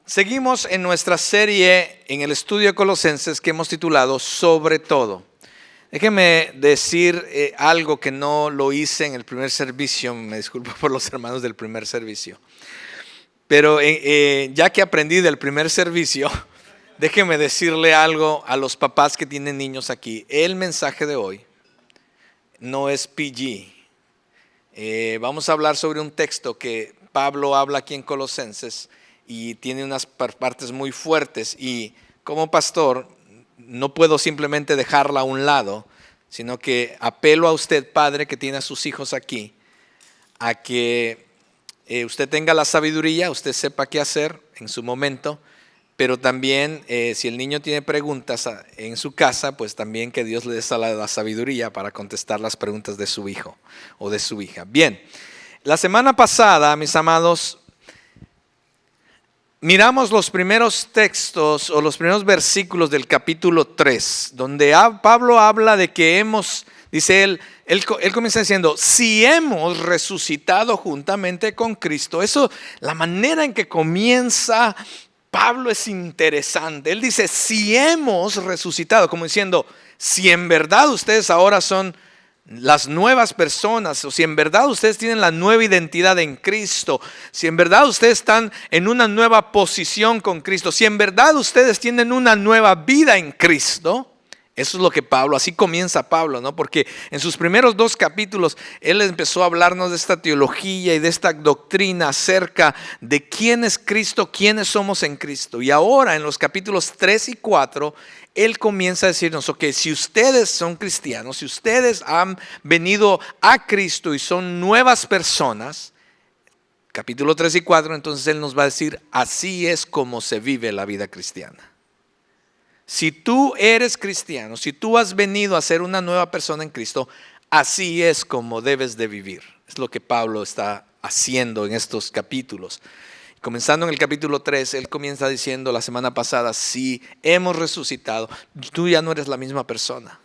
Seguimos en nuestra serie en el estudio de Colosenses que hemos titulado Sobre todo. Déjenme decir algo que no lo hice en el primer servicio, me disculpo por los hermanos del primer servicio. Pero ya que aprendí del primer servicio, déjenme decirle algo a los papás que tienen niños aquí. El mensaje de hoy no es PG. Vamos a hablar sobre un texto que Pablo habla aquí en Colosenses y tiene unas partes muy fuertes, y como pastor no puedo simplemente dejarla a un lado, sino que apelo a usted, padre, que tiene a sus hijos aquí, a que usted tenga la sabiduría, usted sepa qué hacer en su momento, pero también si el niño tiene preguntas en su casa, pues también que Dios le dé la sabiduría para contestar las preguntas de su hijo o de su hija. Bien, la semana pasada, mis amados, miramos los primeros textos o los primeros versículos del capítulo 3, donde Pablo habla de que dice él comienza diciendo, si hemos resucitado juntamente con Cristo. Eso, la manera en que comienza Pablo es interesante. Él dice, si hemos resucitado, como diciendo, si en verdad ustedes ahora son las nuevas personas, o si en verdad ustedes tienen la nueva identidad en Cristo, si en verdad ustedes están en una nueva posición con Cristo, si en verdad ustedes tienen una nueva vida en Cristo. Eso es lo que Pablo, así comienza Pablo, ¿no? Porque en sus primeros 2 capítulos él empezó a hablarnos de esta teología y de esta doctrina acerca de quién es Cristo, quiénes somos en Cristo. Y ahora en los capítulos 3 y 4 él comienza a decirnos, ok, si ustedes son cristianos, si ustedes han venido a Cristo y son nuevas personas, capítulo 3 y 4, entonces él nos va a decir, así es como se vive la vida cristiana. Si tú eres cristiano, si tú has venido a ser una nueva persona en Cristo, así es como debes de vivir. Es lo que Pablo está haciendo en estos capítulos. Comenzando en el capítulo 3, él comienza diciendo la semana pasada, si hemos resucitado, tú ya no eres la misma persona.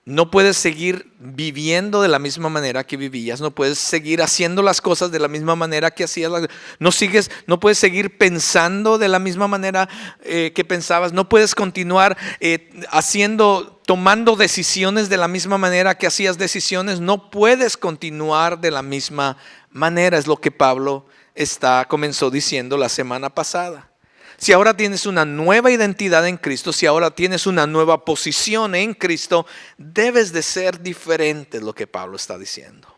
No puedes seguir viviendo de la misma manera que vivías, no puedes seguir haciendo las cosas de la misma manera que hacías, no puedes seguir pensando de la misma manera que pensabas, no puedes continuar tomando decisiones de la misma manera que hacías decisiones, no puedes continuar de la misma manera, es lo que Pablo comenzó diciendo la semana pasada. Si ahora tienes una nueva identidad en Cristo, si ahora tienes una nueva posición en Cristo, debes de ser diferente, es lo que Pablo está diciendo.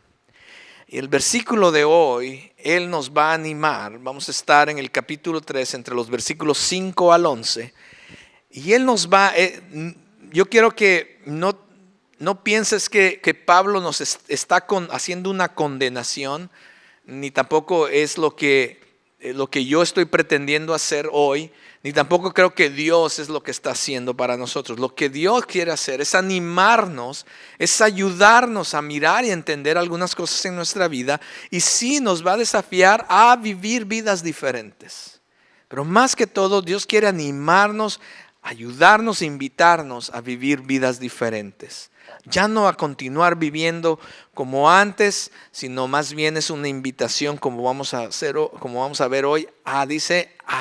Y el versículo de hoy, él nos va a animar. Vamos a estar en el capítulo 3, entre los versículos 5 al 11. Y él nos va, yo quiero que no pienses que Pablo nos está haciendo una condenación, ni tampoco es lo que yo estoy pretendiendo hacer hoy, ni tampoco creo que Dios es lo que está haciendo para nosotros. Lo que Dios quiere hacer es animarnos, es ayudarnos a mirar y entender algunas cosas en nuestra vida, y sí nos va a desafiar a vivir vidas diferentes. Pero más que todo, Dios quiere animarnos, ayudarnos, invitarnos a vivir vidas diferentes. Ya no a continuar viviendo como antes, sino más bien es una invitación, como vamos a ver hoy, a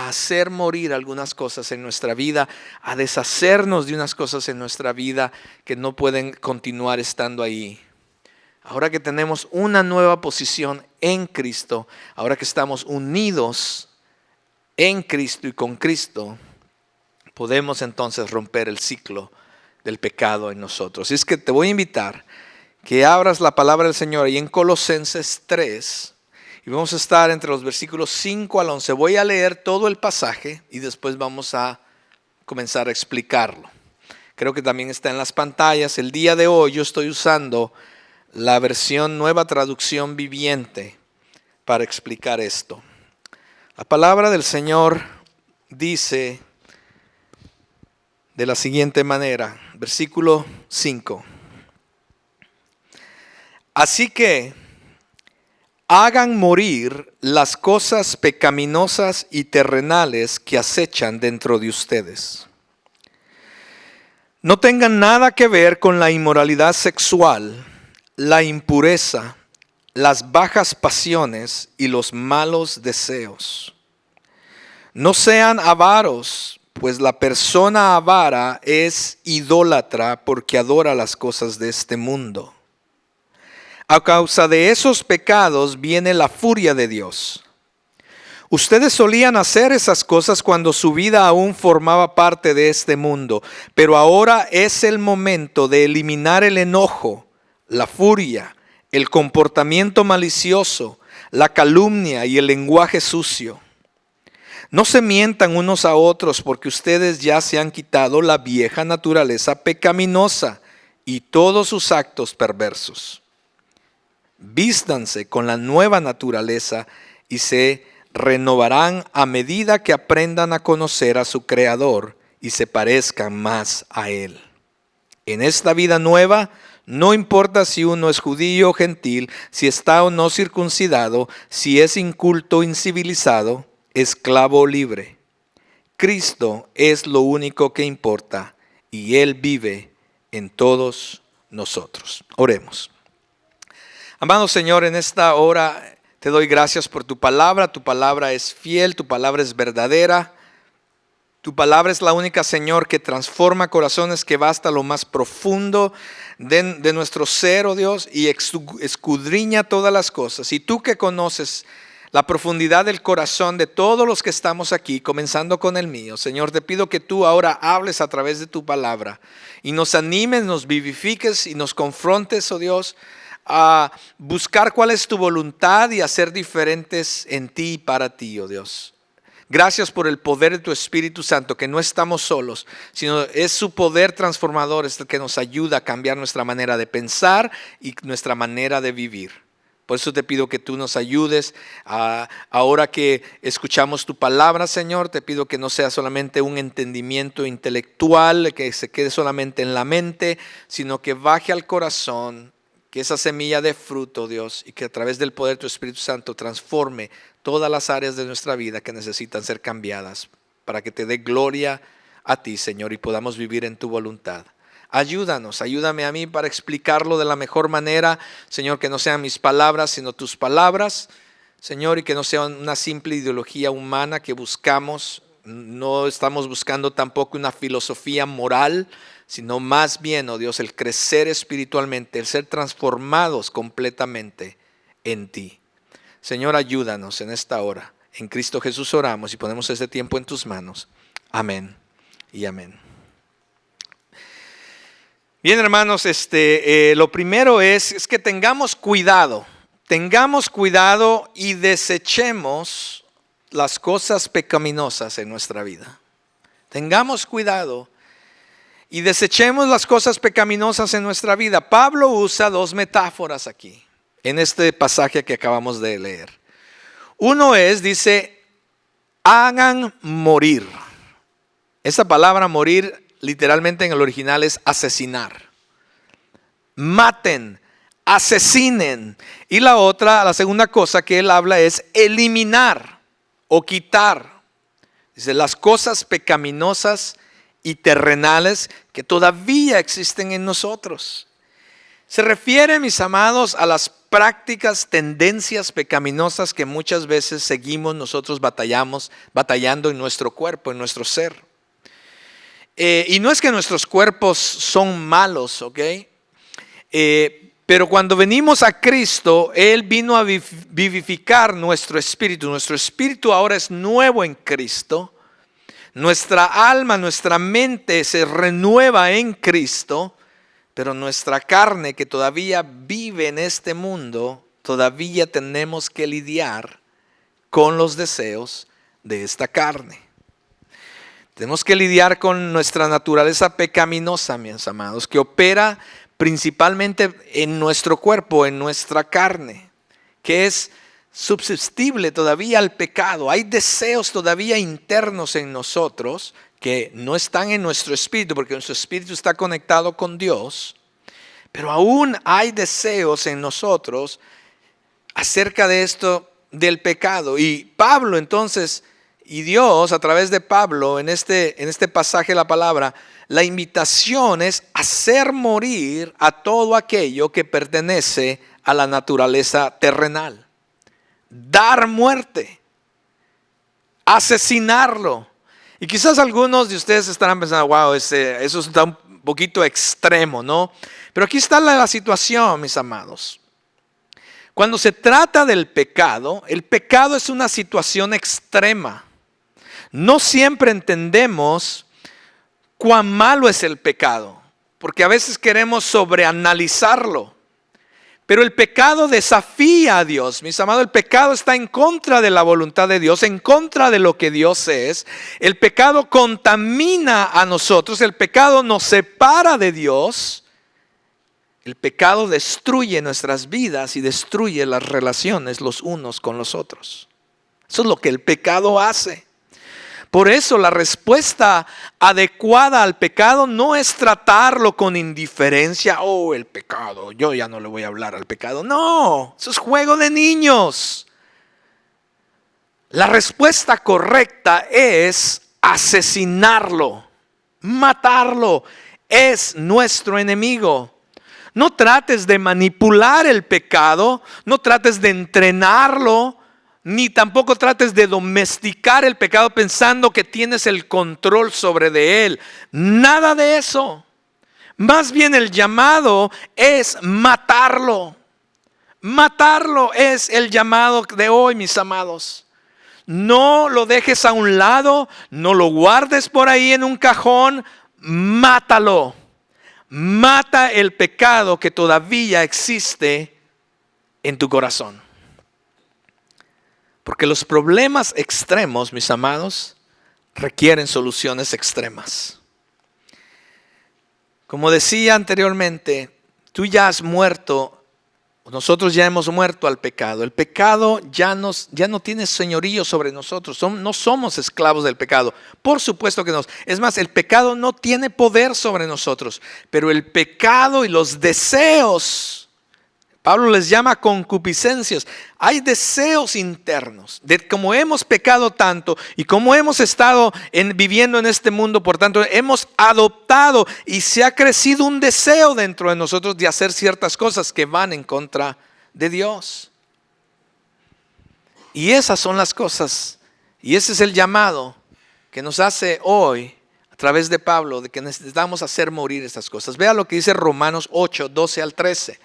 hacer morir algunas cosas en nuestra vida, a deshacernos de unas cosas en nuestra vida que no pueden continuar estando ahí. Ahora que tenemos una nueva posición en Cristo, ahora que estamos unidos en Cristo y con Cristo, podemos entonces romper el ciclo del pecado en nosotros. Y es que te voy a invitar que abras la palabra del Señor ahí en Colosenses 3, y vamos a estar entre los versículos 5 al 11. Voy a leer todo el pasaje y después vamos a comenzar a explicarlo. Creo que también está en las pantallas. El día de hoy yo estoy usando la versión Nueva Traducción Viviente para explicar esto. La palabra del Señor dice de la siguiente manera, versículo 5. Así que hagan morir las cosas pecaminosas y terrenales que acechan dentro de ustedes. No tengan nada que ver con la inmoralidad sexual, la impureza, las bajas pasiones y los malos deseos. No sean avaros, pues la persona avara es idólatra porque adora las cosas de este mundo. A causa de esos pecados viene la furia de Dios. Ustedes solían hacer esas cosas cuando su vida aún formaba parte de este mundo, pero ahora es el momento de eliminar el enojo, la furia, el comportamiento malicioso, la calumnia y el lenguaje sucio. No se mientan unos a otros, porque ustedes ya se han quitado la vieja naturaleza pecaminosa y todos sus actos perversos. Vístanse con la nueva naturaleza y se renovarán a medida que aprendan a conocer a su Creador y se parezcan más a Él. En esta vida nueva, no importa si uno es judío o gentil, si está o no circuncidado, si es inculto o incivilizado, esclavo o libre. Cristo es lo único que importa y Él vive en todos nosotros. Oremos. Amado Señor, en esta hora te doy gracias por tu palabra es fiel, tu palabra es verdadera. Tu palabra es la única, Señor, que transforma corazones, que va hasta lo más profundo de nuestro ser, oh Dios, y escudriña todas las cosas. Y tú que conoces la profundidad del corazón de todos los que estamos aquí, comenzando con el mío, Señor, te pido que tú ahora hables a través de tu palabra y nos animes, nos vivifiques y nos confrontes, oh Dios, a buscar cuál es tu voluntad y a ser diferentes en ti y para ti, oh Dios. Gracias por el poder de tu Espíritu Santo, que no estamos solos, sino es su poder transformador es el que nos ayuda a cambiar nuestra manera de pensar y nuestra manera de vivir. Por eso te pido que tú nos ayudes. Ahora que escuchamos tu palabra, Señor, te pido que no sea solamente un entendimiento intelectual, que se quede solamente en la mente, sino que baje al corazón, que esa semilla dé fruto, Dios, y que a través del poder de tu Espíritu Santo transforme todas las áreas de nuestra vida que necesitan ser cambiadas para que te dé gloria a ti, Señor, y podamos vivir en tu voluntad. Ayúdanos, ayúdame a mí para explicarlo de la mejor manera, Señor, que no sean mis palabras, sino tus palabras, Señor, y que no sea una simple ideología humana que buscamos. No estamos buscando tampoco una filosofía moral, sino más bien, oh Dios, el crecer espiritualmente, el ser transformados completamente en ti. Señor, ayúdanos en esta hora. En Cristo Jesús oramos y ponemos este tiempo en tus manos. Amén y amén. Bien, hermanos, lo primero es que tengamos cuidado y desechemos las cosas pecaminosas en nuestra vida. Tengamos cuidado y desechemos las cosas pecaminosas en nuestra vida. Pablo usa dos metáforas aquí, en este pasaje que acabamos de leer. Uno dice, hagan morir. Esta palabra morir literalmente en el original es asesinar. Maten, asesinen. Y la segunda cosa que él habla es eliminar o quitar. Dice, las cosas pecaminosas y terrenales que todavía existen en nosotros. Se refiere, mis amados, a las prácticas, tendencias pecaminosas que muchas veces seguimos nosotros batallando en nuestro cuerpo, en nuestro ser. Y no es que nuestros cuerpos son malos, ¿ok? Pero cuando venimos a Cristo, Él vino a vivificar nuestro espíritu. Nuestro espíritu ahora es nuevo en Cristo. Nuestra alma, nuestra mente se renueva en Cristo. Pero nuestra carne, que todavía vive en este mundo, todavía tenemos que lidiar con los deseos de esta carne. Tenemos que lidiar con nuestra naturaleza pecaminosa, mis amados, que opera principalmente en nuestro cuerpo, en nuestra carne, que es susceptible todavía al pecado. Hay deseos todavía internos en nosotros que no están en nuestro espíritu, porque nuestro espíritu está conectado con Dios, pero aún hay deseos en nosotros acerca de esto del pecado. Y Pablo entonces, y Dios a través de Pablo en este pasaje de la palabra, la invitación es hacer morir a todo aquello que pertenece a la naturaleza terrenal. Dar muerte asesinarlo. Y quizás algunos de ustedes estarán pensando, wow, eso está un poquito extremo, ¿no? Pero aquí está la situación, mis amados. Cuando se trata del pecado, el pecado es una situación extrema. No siempre entendemos cuán malo es el pecado, porque a veces queremos sobreanalizarlo. Pero el pecado desafía a Dios, mis amados. El pecado está en contra de la voluntad de Dios, en contra de lo que Dios es. El pecado contamina a nosotros, el pecado nos separa de Dios. El pecado destruye nuestras vidas y destruye las relaciones los unos con los otros. Eso es lo que el pecado hace. Por eso la respuesta adecuada al pecado no es tratarlo con indiferencia. Oh, el pecado, yo ya no le voy a hablar al pecado. No, eso es juego de niños. La respuesta correcta es asesinarlo, matarlo. Es nuestro enemigo. No trates de manipular el pecado, no trates de entrenarlo, ni tampoco trates de domesticar el pecado pensando que tienes el control sobre de él. Nada de eso. Más bien el llamado es matarlo. Matarlo es el llamado de hoy, mis amados. No lo dejes a un lado, no lo guardes por ahí en un cajón, mátalo. Mata el pecado que todavía existe en tu corazón. Porque los problemas extremos, mis amados, requieren soluciones extremas. Como decía anteriormente, tú ya has muerto, nosotros ya hemos muerto al pecado. El pecado ya no tiene señorío sobre nosotros, no somos esclavos del pecado. Por supuesto que no. Es más, el pecado no tiene poder sobre nosotros, pero el pecado y los deseos, Pablo les llama concupiscencias. Hay deseos internos de como hemos pecado tanto y como hemos estado viviendo en este mundo, por tanto hemos adoptado y se ha crecido un deseo dentro de nosotros de hacer ciertas cosas que van en contra de Dios. Y esas son las cosas, y ese es el llamado que nos hace hoy a través de Pablo, de que necesitamos hacer morir estas cosas. Vea lo que dice Romanos 8, 12 al 13.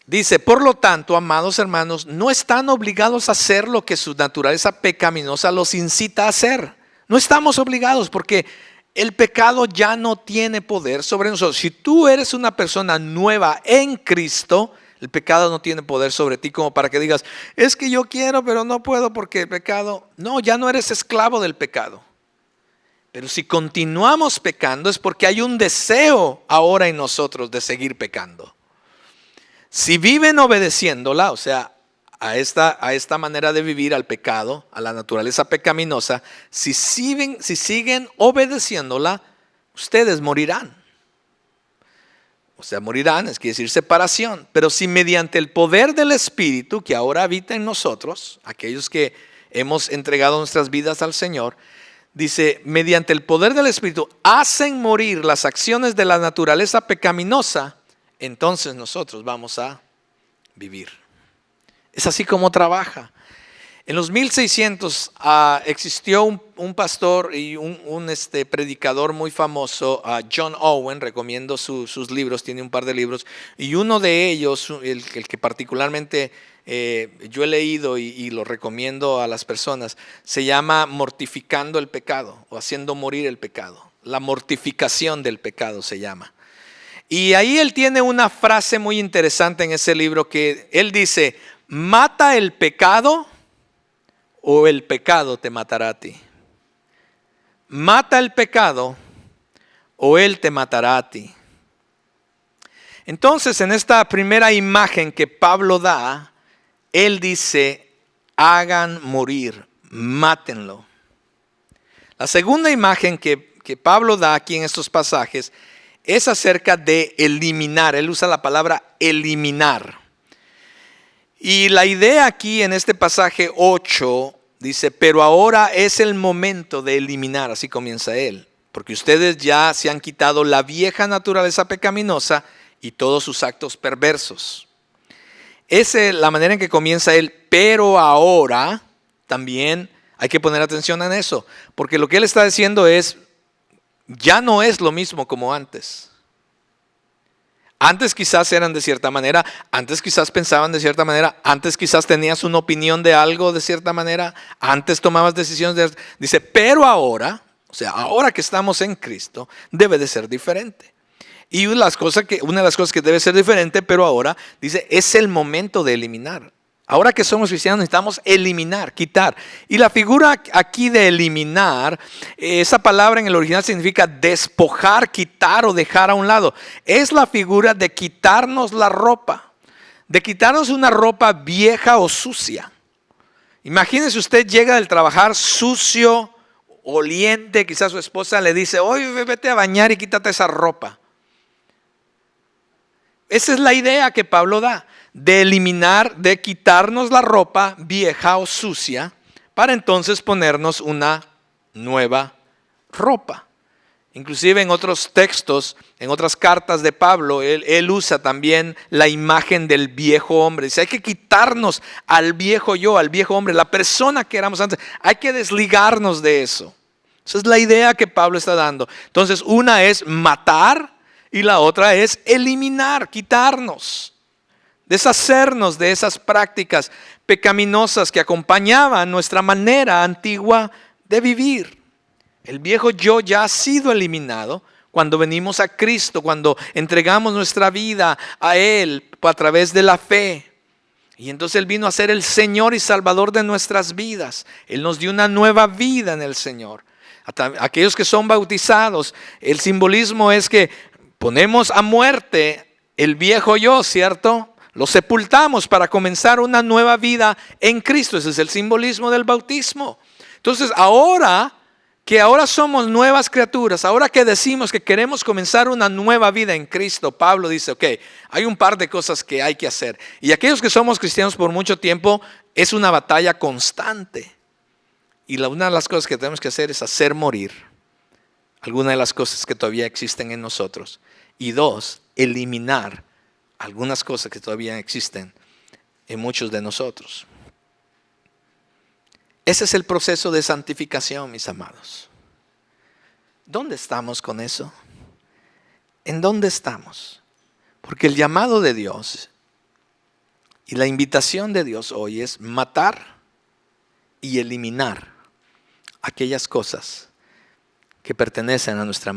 Dice, por lo tanto, amados hermanos, no están obligados a hacer lo que su naturaleza pecaminosa los incita a hacer. No estamos obligados porque el pecado ya no tiene poder sobre nosotros. Si tú eres una persona nueva en Cristo, el pecado no tiene poder sobre ti como para que digas, es que yo quiero pero no puedo porque el pecado. No, ya no eres esclavo del pecado. Pero si continuamos pecando es porque hay un deseo ahora en nosotros de seguir pecando. Si viven obedeciéndola, o sea, a esta manera de vivir, al pecado, a la naturaleza pecaminosa, si siguen obedeciéndola, ustedes morirán. O sea, morirán, es quiere decir separación. Pero si mediante el poder del Espíritu que ahora habita en nosotros, aquellos que hemos entregado nuestras vidas al Señor, dice, mediante el poder del Espíritu hacen morir las acciones de la naturaleza pecaminosa, entonces nosotros vamos a vivir. Es así como trabaja. En los 1600 existió un pastor y un predicador muy famoso, John Owen. Recomiendo sus libros, tiene un par de libros. Y uno de ellos, el que particularmente yo he leído y lo recomiendo a las personas, se llama Mortificando el pecado o haciendo morir el pecado. La mortificación del pecado se llama. Y ahí él tiene una frase muy interesante en ese libro que él dice, mata el pecado o el pecado te matará a ti. Mata el pecado o él te matará a ti. Entonces en esta primera imagen que Pablo da, él dice, hagan morir, mátenlo. La segunda imagen que Pablo da aquí en estos pasajes es acerca de eliminar. Él usa la palabra eliminar. Y la idea aquí en este pasaje 8 dice, pero ahora es el momento de eliminar, así comienza él. Porque ustedes ya se han quitado la vieja naturaleza pecaminosa y todos sus actos perversos. Esa es la manera en que comienza él, pero ahora también Hay que poner atención en eso, porque lo que él está diciendo es, ya no es lo mismo como antes. Antes quizás eran de cierta manera, antes quizás pensaban de cierta manera, antes quizás tenías una opinión de algo de cierta manera, antes tomabas decisiones, dice, pero ahora, o sea, ahora que estamos en Cristo, debe de ser diferente. Y una de las cosas que debe ser diferente, pero ahora, dice, es el momento de eliminar. Ahora que somos cristianos necesitamos eliminar, quitar. Y la figura aquí de eliminar, esa palabra en el original significa despojar, quitar o dejar a un lado. Es la figura de quitarnos la ropa, de quitarnos una ropa vieja o sucia. Imagínese usted llega del trabajar sucio, oliente, quizás su esposa le dice, oye, vete a bañar y quítate esa ropa. Esa es la idea que Pablo da, de eliminar, de quitarnos la ropa vieja o sucia para entonces ponernos una nueva ropa. Inclusive en otros textos, en otras cartas de Pablo, él usa también la imagen del viejo hombre. Dice, hay que quitarnos al viejo yo, al viejo hombre, la persona que éramos antes. Hay que desligarnos de eso. Esa es la idea que Pablo está dando. Entonces, una es matar y la otra es eliminar, quitarnos, deshacernos de esas prácticas pecaminosas que acompañaban nuestra manera antigua de vivir. El viejo yo ya ha sido eliminado cuando venimos a Cristo, cuando entregamos nuestra vida a Él a través de la fe. Y entonces Él vino a ser el Señor y Salvador de nuestras vidas. Él nos dio una nueva vida en el Señor. Aquellos que son bautizados, el simbolismo es que ponemos a muerte el viejo yo, ¿cierto? Lo sepultamos para comenzar una nueva vida en Cristo. Ese es el simbolismo del bautismo. Entonces ahora somos nuevas criaturas, ahora que decimos que queremos comenzar una nueva vida en Cristo, Pablo dice, ok, hay un par de cosas que hay que hacer. Y aquellos que somos cristianos por mucho tiempo, es una batalla constante. Y una de las cosas que tenemos que hacer es hacer morir algunas de las cosas que todavía existen en nosotros. Y dos, eliminar algunas cosas que todavía existen en muchos de nosotros. Ese es el proceso de santificación, mis amados. ¿Dónde estamos con eso? ¿En dónde estamos? Porque el llamado de Dios y la invitación de Dios hoy es matar y eliminar aquellas cosas que pertenecen a nuestra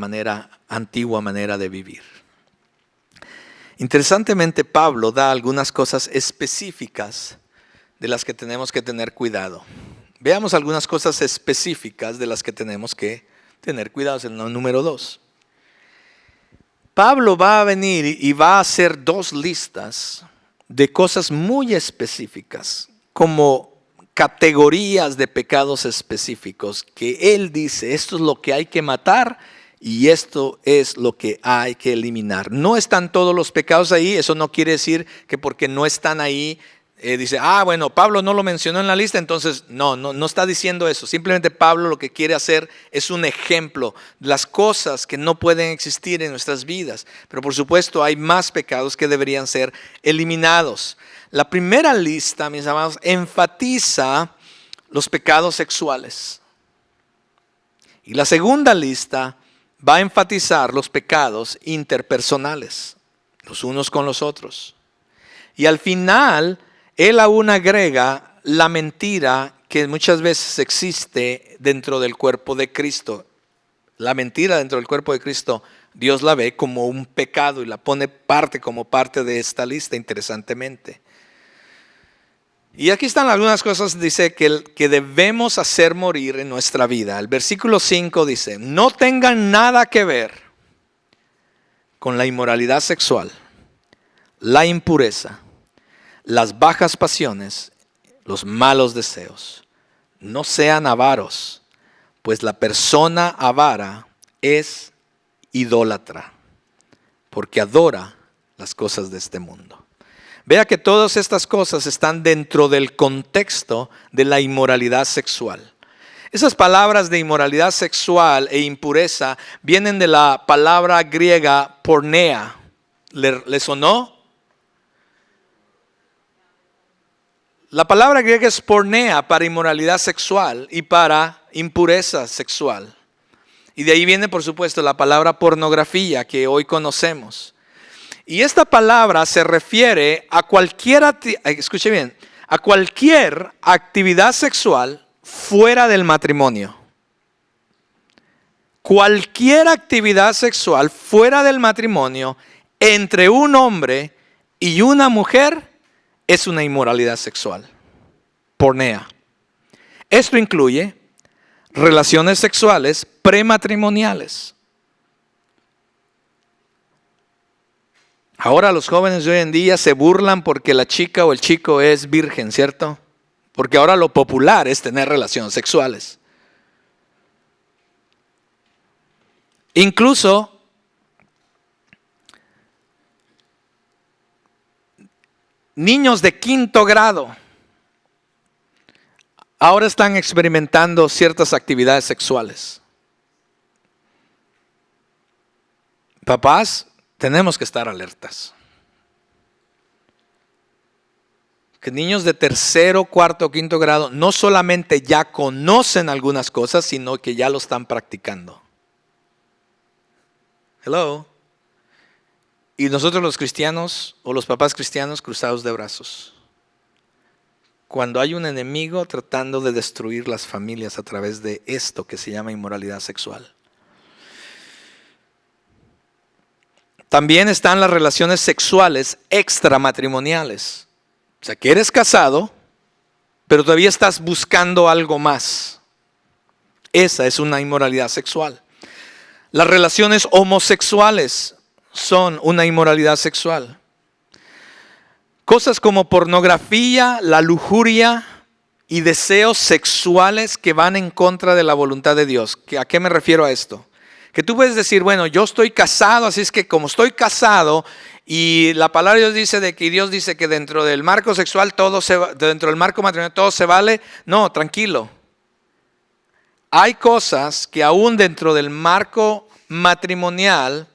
antigua manera de vivir. Interesantemente, Pablo da algunas cosas específicas de las que tenemos que tener cuidado. Veamos algunas cosas específicas de las que tenemos que tener cuidado. En el número 2. Pablo va a venir y va a hacer 2 listas de cosas muy específicas, como categorías de pecados específicos, que él dice, esto es lo que hay que matar y esto es lo que hay que eliminar. No están todos los pecados ahí, eso no quiere decir que porque no están ahí, dice, bueno, Pablo no lo mencionó en la lista, entonces no está diciendo eso. Simplemente Pablo lo que quiere hacer es un ejemplo de las cosas que no pueden existir en nuestras vidas. Pero por supuesto hay más pecados que deberían ser eliminados. La primera lista, mis amados, enfatiza los pecados sexuales. Y la segunda lista va a enfatizar los pecados interpersonales, los unos con los otros. Y al final, él aún agrega la mentira que muchas veces existe dentro del cuerpo de Cristo. La mentira dentro del cuerpo de Cristo, Dios la ve como un pecado y la pone como parte de esta lista, interesantemente. Y aquí están algunas cosas, dice, que debemos hacer morir en nuestra vida. El versículo 5 dice, no tengan nada que ver con la inmoralidad sexual, la impureza, las bajas pasiones, los malos deseos. No sean avaros, pues la persona avara es idólatra, porque adora las cosas de este mundo. Vea que todas estas cosas están dentro del contexto de la inmoralidad sexual. Esas palabras de inmoralidad sexual e impureza vienen de la palabra griega porneia. ¿Le sonó? La palabra griega es pornea para inmoralidad sexual y para impureza sexual. Y de ahí viene, por supuesto, la palabra pornografía que hoy conocemos. Y esta palabra se refiere a escuche bien, a cualquier actividad sexual fuera del matrimonio. Cualquier actividad sexual fuera del matrimonio entre un hombre y una mujer es una inmoralidad sexual. Pornea. Esto incluye relaciones sexuales prematrimoniales. Ahora los jóvenes de hoy en día se burlan porque la chica o el chico es virgen, ¿cierto? Porque ahora lo popular es tener relaciones sexuales. Incluso niños de 5º grado ahora están experimentando ciertas actividades sexuales. Papás, tenemos que estar alertas. Que niños de 3º, 4º, 5º grado no solamente ya conocen algunas cosas, sino que ya lo están practicando. Hello. Y nosotros los cristianos o los papás cristianos cruzados de brazos. Cuando hay un enemigo tratando de destruir las familias a través de esto que se llama inmoralidad sexual. También están las relaciones sexuales extramatrimoniales. O sea, que eres casado, pero todavía estás buscando algo más. Esa es una inmoralidad sexual. Las relaciones homosexuales son una inmoralidad sexual. Cosas como pornografía, la lujuria y deseos sexuales que van en contra de la voluntad de Dios. ¿A qué me refiero a esto? Que tú puedes decir, bueno, yo estoy casado, así es que como estoy casado y la palabra de Dios dice de que Dios dice que dentro del marco sexual dentro del marco matrimonial todo se vale. No, tranquilo. Hay cosas que aún dentro del marco matrimonial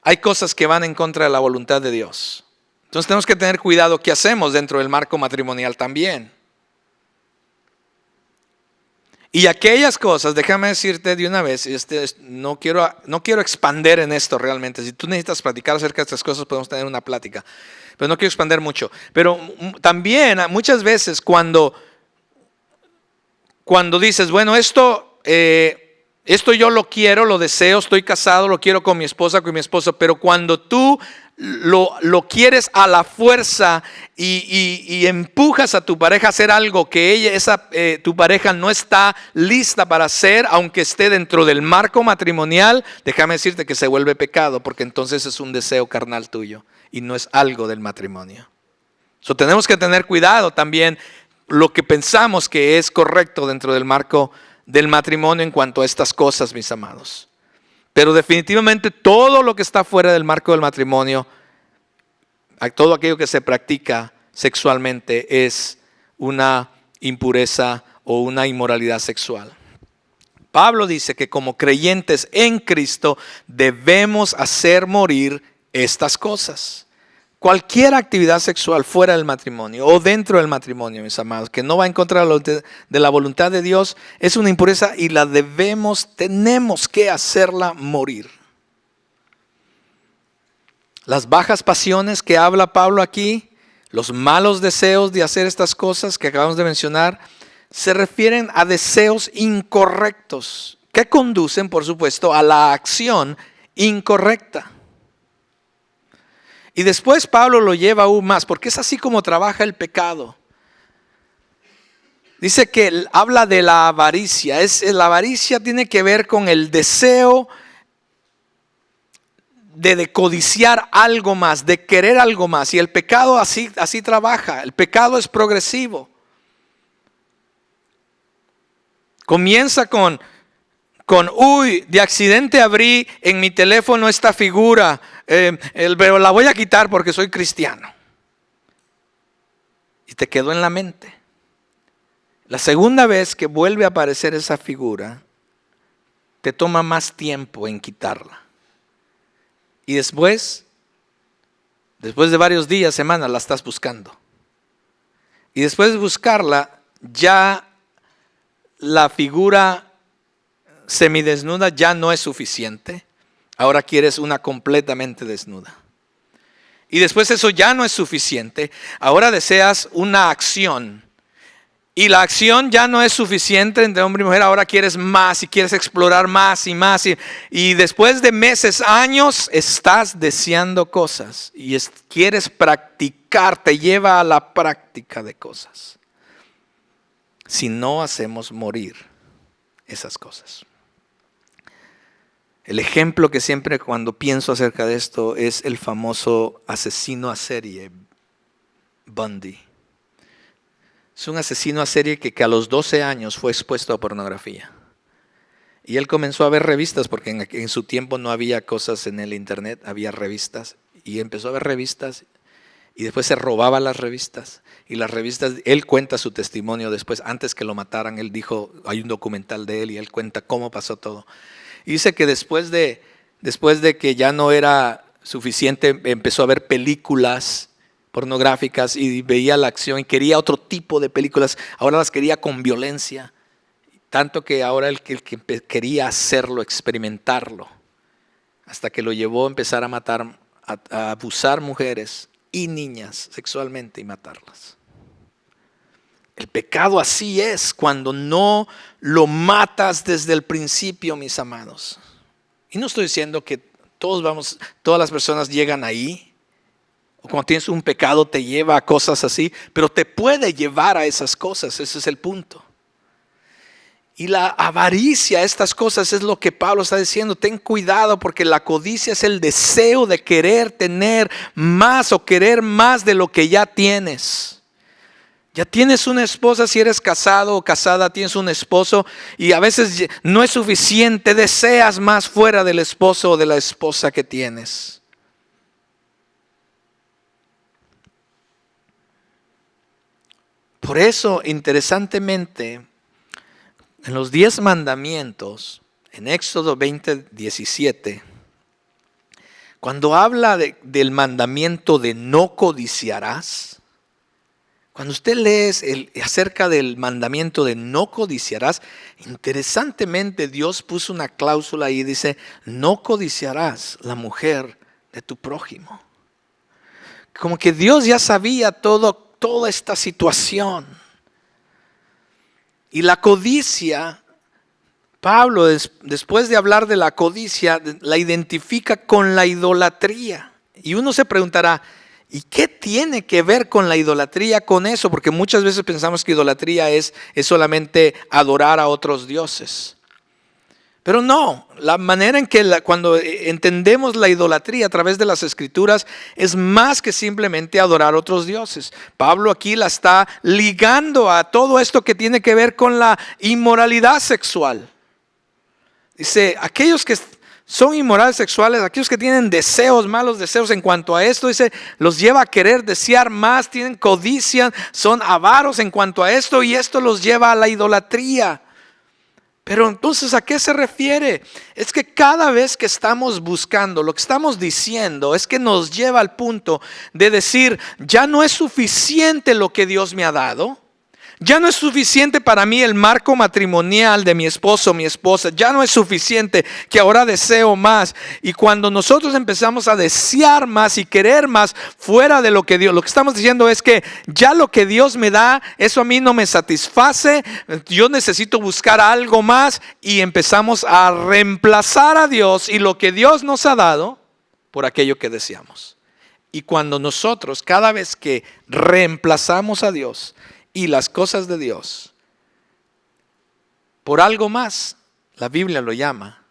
hay cosas que van en contra de la voluntad de Dios. Entonces tenemos que tener cuidado qué hacemos dentro del marco matrimonial también. Y aquellas cosas, déjame decirte de una vez, no quiero expander en esto realmente. Si tú necesitas platicar acerca de estas cosas, podemos tener una plática. Pero no quiero expander mucho. Pero también muchas veces cuando dices, bueno, esto yo lo quiero, lo deseo, estoy casado, lo quiero con mi esposa, con mi esposo, pero cuando tú lo quieres a la fuerza y empujas a tu pareja a hacer algo que tu pareja no está lista para hacer, aunque esté dentro del marco matrimonial, déjame decirte que se vuelve pecado, porque entonces es un deseo carnal tuyo y no es algo del matrimonio. Tenemos que tener cuidado también lo que pensamos que es correcto dentro del marco del matrimonio en cuanto a estas cosas, mis amados. Pero definitivamente todo lo que está fuera del marco del matrimonio, todo aquello que se practica sexualmente es una impureza o una inmoralidad sexual. Pablo dice que como creyentes en Cristo debemos hacer morir estas cosas. Cualquier actividad sexual fuera del matrimonio o dentro del matrimonio, mis amados, que no va en contra de la voluntad de Dios, es una impureza y tenemos que hacerla morir. Las bajas pasiones que habla Pablo aquí, los malos deseos de hacer estas cosas que acabamos de mencionar, se refieren a deseos incorrectos que conducen, por supuesto, a la acción incorrecta. Y después Pablo lo lleva aún más, porque es así como trabaja el pecado. Dice que habla de la avaricia. La avaricia tiene que ver con el deseo de codiciar algo más, de querer algo más. Y el pecado así trabaja. El pecado es progresivo. Comienza con de accidente abrí en mi teléfono esta figura, pero la voy a quitar porque soy cristiano. Y te quedó en la mente. La segunda vez que vuelve a aparecer esa figura, te toma más tiempo en quitarla. Y después de varios días, semanas, la estás buscando. Y después de buscarla, ya la figura semidesnuda ya no es suficiente. Ahora quieres una completamente desnuda. Y después eso ya no es suficiente. Ahora deseas una acción. Y la acción ya no es suficiente entre hombre y mujer. Ahora quieres más y quieres explorar más y más. Y después de meses, años, estás deseando cosas. Y quieres practicar, te lleva a la práctica de cosas. Si no hacemos morir esas cosas. El ejemplo que siempre cuando pienso acerca de esto es el famoso asesino a serie, Bundy. Es un asesino a serie que a los 12 años fue expuesto a pornografía. Y él comenzó a ver revistas, porque en su tiempo no había cosas en el internet, había revistas. Y empezó a ver revistas y después se robaba las revistas. Y las revistas, él cuenta su testimonio después, antes que lo mataran, él dijo, hay un documental de él y él cuenta cómo pasó todo. Y dice que después de que ya no era suficiente, empezó a ver películas pornográficas y veía la acción y quería otro tipo de películas. Ahora las quería con violencia. Tanto que ahora el que quería hacerlo, experimentarlo, hasta que lo llevó a empezar a matar, a abusar mujeres y niñas sexualmente y matarlas. El pecado así es cuando no lo matas desde el principio, mis amados. Y no estoy diciendo que todas las personas llegan ahí. O cuando tienes un pecado te lleva a cosas así, pero te puede llevar a esas cosas, ese es el punto. Y la avaricia, estas cosas es lo que Pablo está diciendo. Ten cuidado porque la codicia es el deseo de querer tener más o querer más de lo que ya tienes. Ya tienes una esposa, si eres casado o casada, tienes un esposo y a veces no es suficiente, deseas más fuera del esposo o de la esposa que tienes. Por eso, interesantemente, en los 10 mandamientos, en Éxodo 20:17, cuando habla del mandamiento de no codiciarás, cuando usted lee acerca del mandamiento de no codiciarás, interesantemente Dios puso una cláusula ahí y dice, no codiciarás la mujer de tu prójimo. Como que Dios ya sabía toda esta situación. Y la codicia, Pablo después de hablar de la codicia, la identifica con la idolatría. Y uno se preguntará, ¿y qué tiene que ver con la idolatría con eso? Porque muchas veces pensamos que idolatría es solamente adorar a otros dioses. Pero no, la manera en que cuando entendemos la idolatría a través de las escrituras es más que simplemente adorar a otros dioses. Pablo aquí la está ligando a todo esto que tiene que ver con la inmoralidad sexual. Dice, aquellos que son inmorales sexuales, aquellos que tienen deseos, malos deseos en cuanto a esto, dice, los lleva a querer desear más, tienen codicia, son avaros en cuanto a esto y esto los lleva a la idolatría. Pero entonces, ¿a qué se refiere? Es que cada vez que estamos buscando, lo que estamos diciendo es que nos lleva al punto de decir, ya no es suficiente lo que Dios me ha dado. Ya no es suficiente para mí el marco matrimonial de mi esposo o mi esposa. Ya no es suficiente que ahora deseo más. Y cuando nosotros empezamos a desear más y querer más fuera de lo que Dios, lo que estamos diciendo es que ya lo que Dios me da, eso a mí no me satisface. Yo necesito buscar algo más y empezamos a reemplazar a Dios y lo que Dios nos ha dado por aquello que deseamos. Y cuando nosotros, cada vez que reemplazamos a Dios y las cosas de Dios por algo más, la Biblia lo llama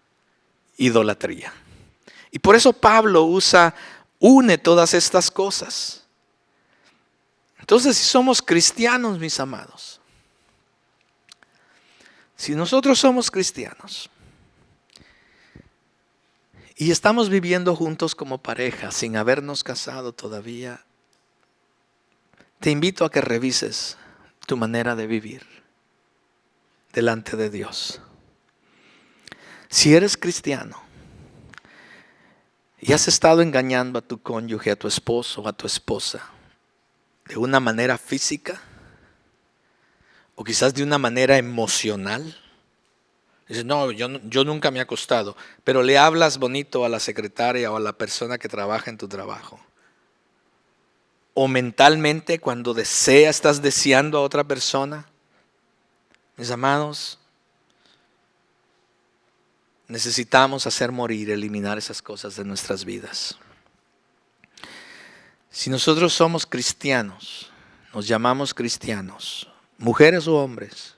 idolatría. Y por eso Pablo une todas estas cosas. Entonces, si somos cristianos, mis amados, si nosotros somos cristianos y estamos viviendo juntos como pareja sin habernos casado todavía, te invito a que revises tu manera de vivir delante de Dios. Si eres cristiano y has estado engañando a tu cónyuge, a tu esposo o a tu esposa de una manera física, o quizás de una manera emocional. Dices, no, yo nunca me he acostado, pero le hablas bonito a la secretaria o a la persona que trabaja en tu trabajo. O mentalmente cuando estás deseando a otra persona. Mis amados, necesitamos hacer morir, eliminar esas cosas de nuestras vidas. Si nosotros somos cristianos, nos llamamos cristianos, mujeres o hombres,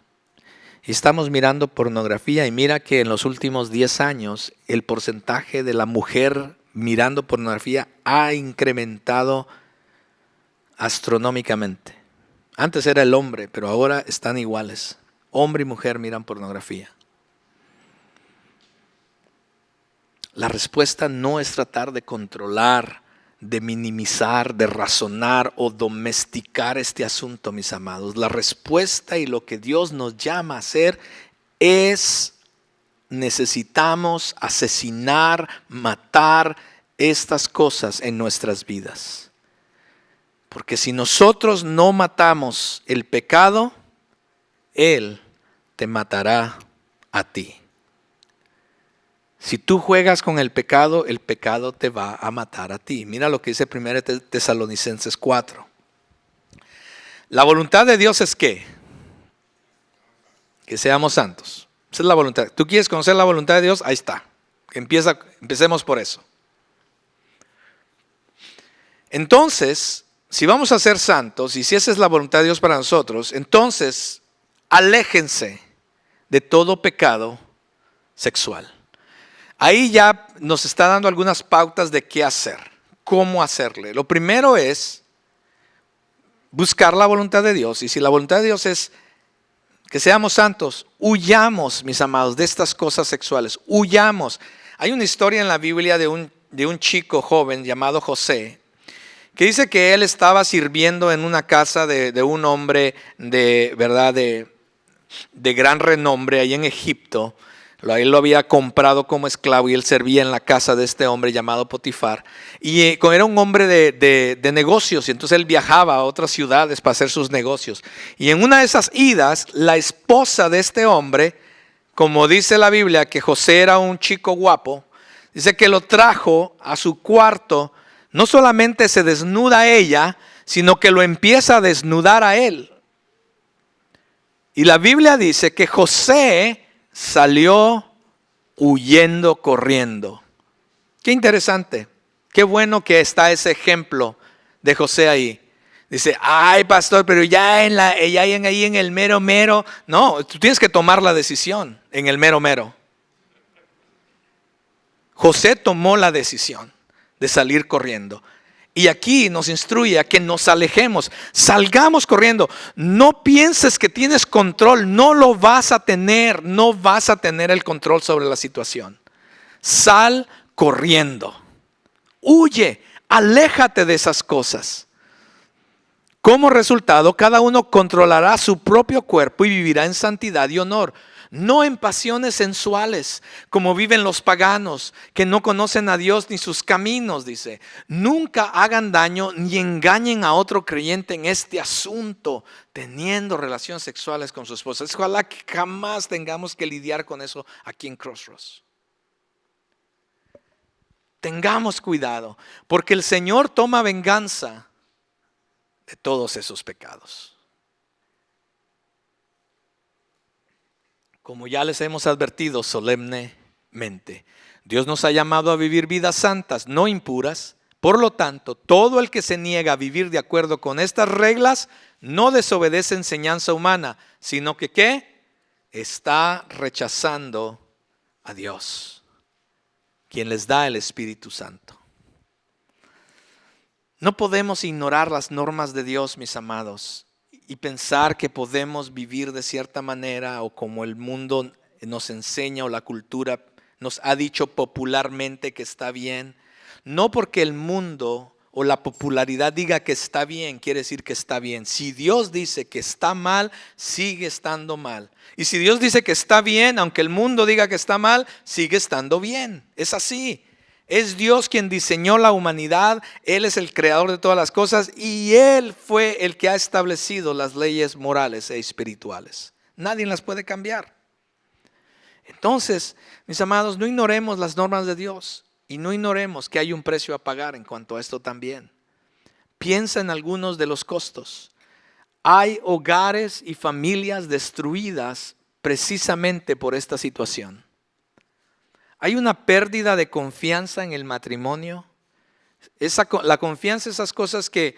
y estamos mirando pornografía, y mira que en los últimos 10 años el porcentaje de la mujer mirando pornografía ha incrementado astronómicamente. Antes era el hombre, pero ahora están iguales. Hombre y mujer miran pornografía. La respuesta no es tratar de controlar, de minimizar, de razonar o domesticar este asunto, mis amados. La respuesta y lo que Dios nos llama a hacer es: necesitamos asesinar, matar estas cosas en nuestras vidas. Porque si nosotros no matamos el pecado, Él te matará a ti. Si tú juegas con el pecado te va a matar a ti. Mira lo que dice 1 Tesalonicenses 4. La voluntad de Dios es ¿qué? Que seamos santos. Esa es la voluntad. ¿Tú quieres conocer la voluntad de Dios? Ahí está. Empecemos por eso. Entonces, si vamos a ser santos y si esa es la voluntad de Dios para nosotros, entonces aléjense de todo pecado sexual. Ahí ya nos está dando algunas pautas de qué hacer, cómo hacerle. Lo primero es buscar la voluntad de Dios. Y si la voluntad de Dios es que seamos santos, huyamos, mis amados, de estas cosas sexuales. Huyamos. Hay una historia en la Biblia de un chico joven llamado José, que dice que él estaba sirviendo en una casa de un hombre de gran renombre ahí en Egipto. Él lo había comprado como esclavo y él servía en la casa de este hombre llamado Potifar. Y era un hombre de negocios, y entonces él viajaba a otras ciudades para hacer sus negocios. Y en una de esas idas, la esposa de este hombre, como dice la Biblia que José era un chico guapo, dice que lo trajo a su cuarto. No solamente se desnuda ella, sino que lo empieza a desnudar a él. Y la Biblia dice que José salió huyendo, corriendo. Qué interesante, qué bueno que está ese ejemplo de José ahí. Dice, ay pastor, pero ahí en el mero mero. No, tú tienes que tomar la decisión en el mero mero. José tomó la decisión de salir corriendo. Y aquí nos instruye a que nos alejemos, salgamos corriendo. No pienses que tienes control, no lo vas a tener, no vas a tener el control sobre la situación. Sal corriendo, huye, aléjate de esas cosas. Como resultado, cada uno controlará su propio cuerpo y vivirá en santidad y honor. No en pasiones sensuales, como viven los paganos, que no conocen a Dios ni sus caminos, dice. Nunca hagan daño ni engañen a otro creyente en este asunto, teniendo relaciones sexuales con su esposa. Ojalá que jamás tengamos que lidiar con eso aquí en Crossroads. Tengamos cuidado, porque el Señor toma venganza de todos esos pecados. Como ya les hemos advertido solemnemente, Dios nos ha llamado a vivir vidas santas, no impuras. Por lo tanto, todo el que se niega a vivir de acuerdo con estas reglas no desobedece enseñanza humana, sino que ¿qué? Está rechazando a Dios, quien les da el Espíritu Santo. No podemos ignorar las normas de Dios, mis amados, y pensar que podemos vivir de cierta manera o como el mundo nos enseña o la cultura nos ha dicho popularmente que está bien. No porque el mundo o la popularidad diga que está bien, quiere decir que está bien. Si Dios dice que está mal, sigue estando mal. Y si Dios dice que está bien, aunque el mundo diga que está mal, sigue estando bien. Es así. Es Dios quien diseñó la humanidad, Él es el creador de todas las cosas y Él fue el que ha establecido las leyes morales e espirituales. Nadie las puede cambiar. Entonces, mis amados, no ignoremos las normas de Dios y no ignoremos que hay un precio a pagar en cuanto a esto también. Piensa en algunos de los costos. Hay hogares y familias destruidas precisamente por esta situación. Hay una pérdida de confianza en el matrimonio. La confianza, esas cosas que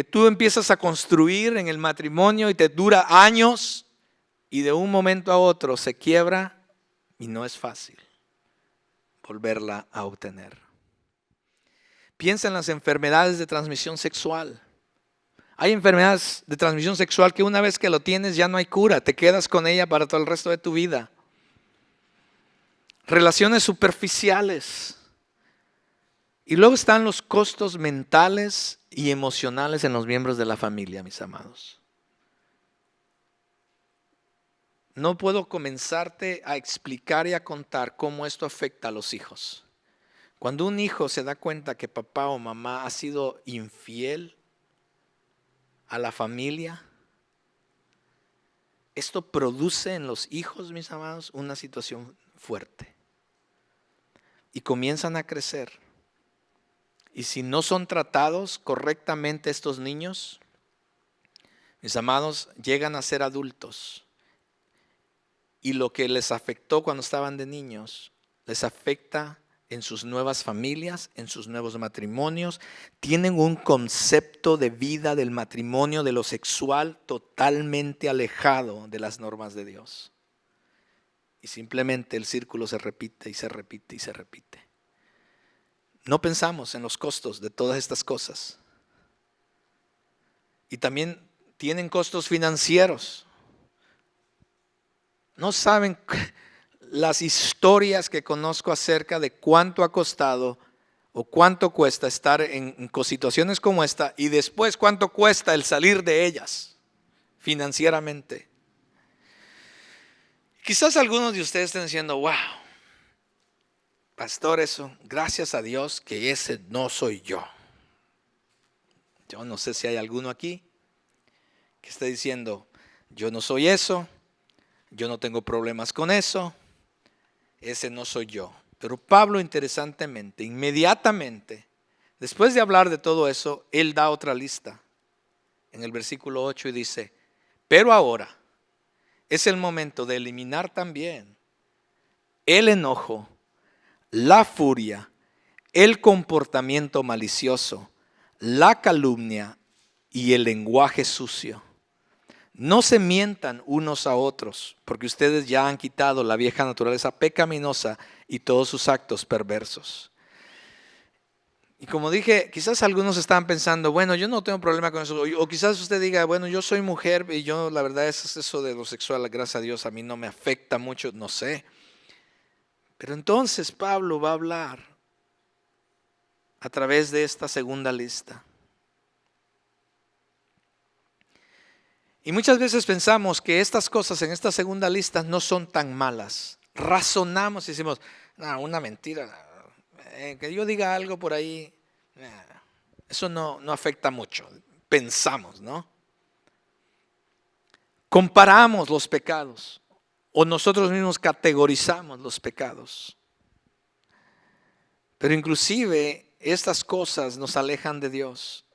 tú empiezas a construir en el matrimonio y te dura años y de un momento a otro se quiebra y no es fácil volverla a obtener. Piensa en las enfermedades de transmisión sexual. Hay enfermedades de transmisión sexual que una vez que lo tienes ya no hay cura, te quedas con ella para todo el resto de tu vida. Relaciones superficiales. Y luego están los costos mentales y emocionales en los miembros de la familia, mis amados. No puedo comenzarte a explicar y a contar cómo esto afecta a los hijos. Cuando un hijo se da cuenta que papá o mamá ha sido infiel a la familia, esto produce en los hijos, mis amados, una situación fuerte. Y comienzan a crecer. Y si no son tratados correctamente estos niños, mis amados, llegan a ser adultos. Y lo que les afectó cuando estaban de niños, les afecta en sus nuevas familias, en sus nuevos matrimonios. Tienen un concepto de vida del matrimonio, de lo sexual, totalmente alejado de las normas de Dios. Y simplemente el círculo se repite y se repite y se repite. No pensamos en los costos de todas estas cosas. Y también tienen costos financieros. No saben las historias que conozco acerca de cuánto ha costado o cuánto cuesta estar en situaciones como esta y después cuánto cuesta el salir de ellas financieramente. Quizás algunos de ustedes estén diciendo, wow, pastor, eso, gracias a Dios que ese no soy yo. Yo no sé si hay alguno aquí que esté diciendo, yo no soy eso, yo no tengo problemas con eso, ese no soy yo. Pero Pablo, interesantemente, inmediatamente, después de hablar de todo eso, él da otra lista en el versículo 8 y dice, pero ahora es el momento de eliminar también el enojo, la furia, el comportamiento malicioso, la calumnia y el lenguaje sucio. No se mientan unos a otros, porque ustedes ya han quitado la vieja naturaleza pecaminosa y todos sus actos perversos. Y como dije, quizás algunos estaban pensando, bueno, yo no tengo problema con eso. O quizás usted diga, bueno, yo soy mujer y yo la verdad es eso de lo sexual, gracias a Dios, a mí no me afecta mucho, no sé. Pero entonces Pablo va a hablar a través de esta segunda lista. Y muchas veces pensamos que estas cosas en esta segunda lista no son tan malas. Razonamos y decimos, no, una mentira. Que yo diga algo por ahí, eso no afecta mucho. Pensamos, ¿no? Comparamos los pecados o nosotros mismos categorizamos los pecados. Pero inclusive estas cosas nos alejan de Dios.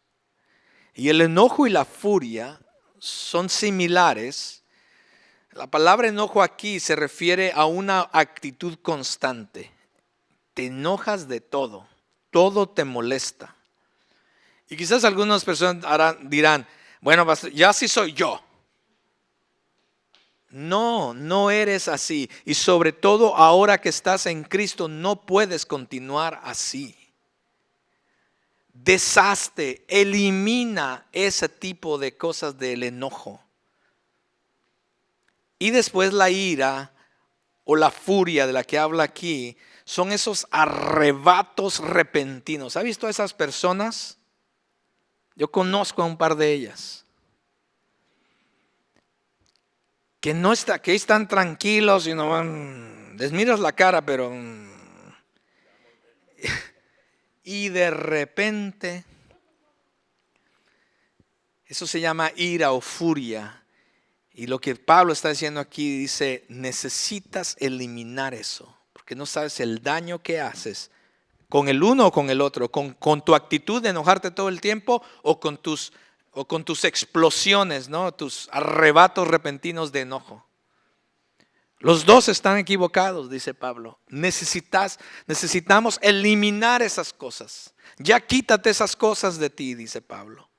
Y el enojo y la furia son similares. La palabra enojo aquí se refiere a una actitud constante. Te enojas de todo, todo te molesta. Y quizás algunas personas dirán, bueno, ya sí soy yo. No, no eres así. Y sobre todo ahora que estás en Cristo, no puedes continuar así. Deshazte, elimina ese tipo de cosas del enojo. Y después la ira o la furia de la que habla aquí son esos arrebatos repentinos. ¿Ha visto a esas personas? Yo conozco a un par de ellas. Que están tranquilos y no van, les miras la cara, pero y de repente, eso se llama ira o furia. Y lo que Pablo está diciendo aquí dice, necesitas eliminar eso, porque no sabes el daño que haces con el uno o con el otro, con tu actitud de enojarte todo el tiempo o con tus explosiones, ¿no? Tus arrebatos repentinos de enojo. Los dos están equivocados, dice Pablo. Necesitamos eliminar esas cosas. Ya quítate esas cosas de ti, dice Pablo.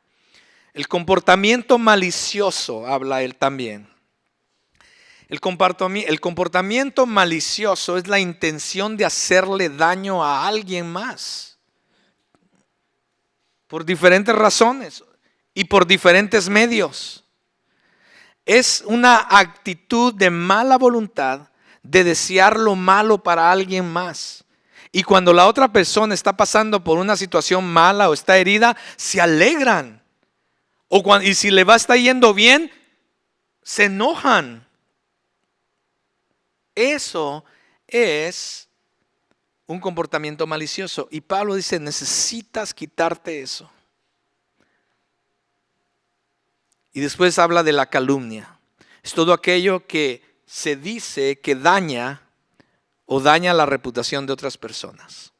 El comportamiento malicioso, habla él también. El comportamiento malicioso es la intención de hacerle daño a alguien más. Por diferentes razones y por diferentes medios. Es una actitud de mala voluntad de desear lo malo para alguien más. Y cuando la otra persona está pasando por una situación mala o está herida, se alegran. Y si le está yendo bien, se enojan. Eso es un comportamiento malicioso. Y Pablo dice, necesitas quitarte eso. Y después habla de la calumnia. Es todo aquello que se dice que daña o daña la reputación de otras personas.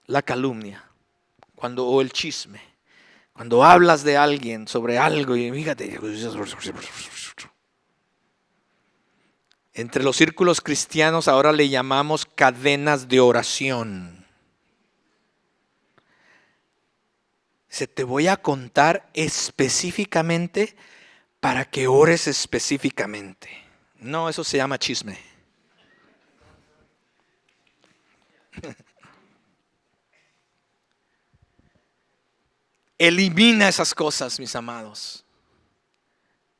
La calumnia, o el chisme. Cuando hablas de alguien sobre algo y fíjate. Entre los círculos cristianos ahora le llamamos cadenas de oración. Te voy a contar específicamente para que ores específicamente. No, eso se llama chisme. Elimina esas cosas, mis amados.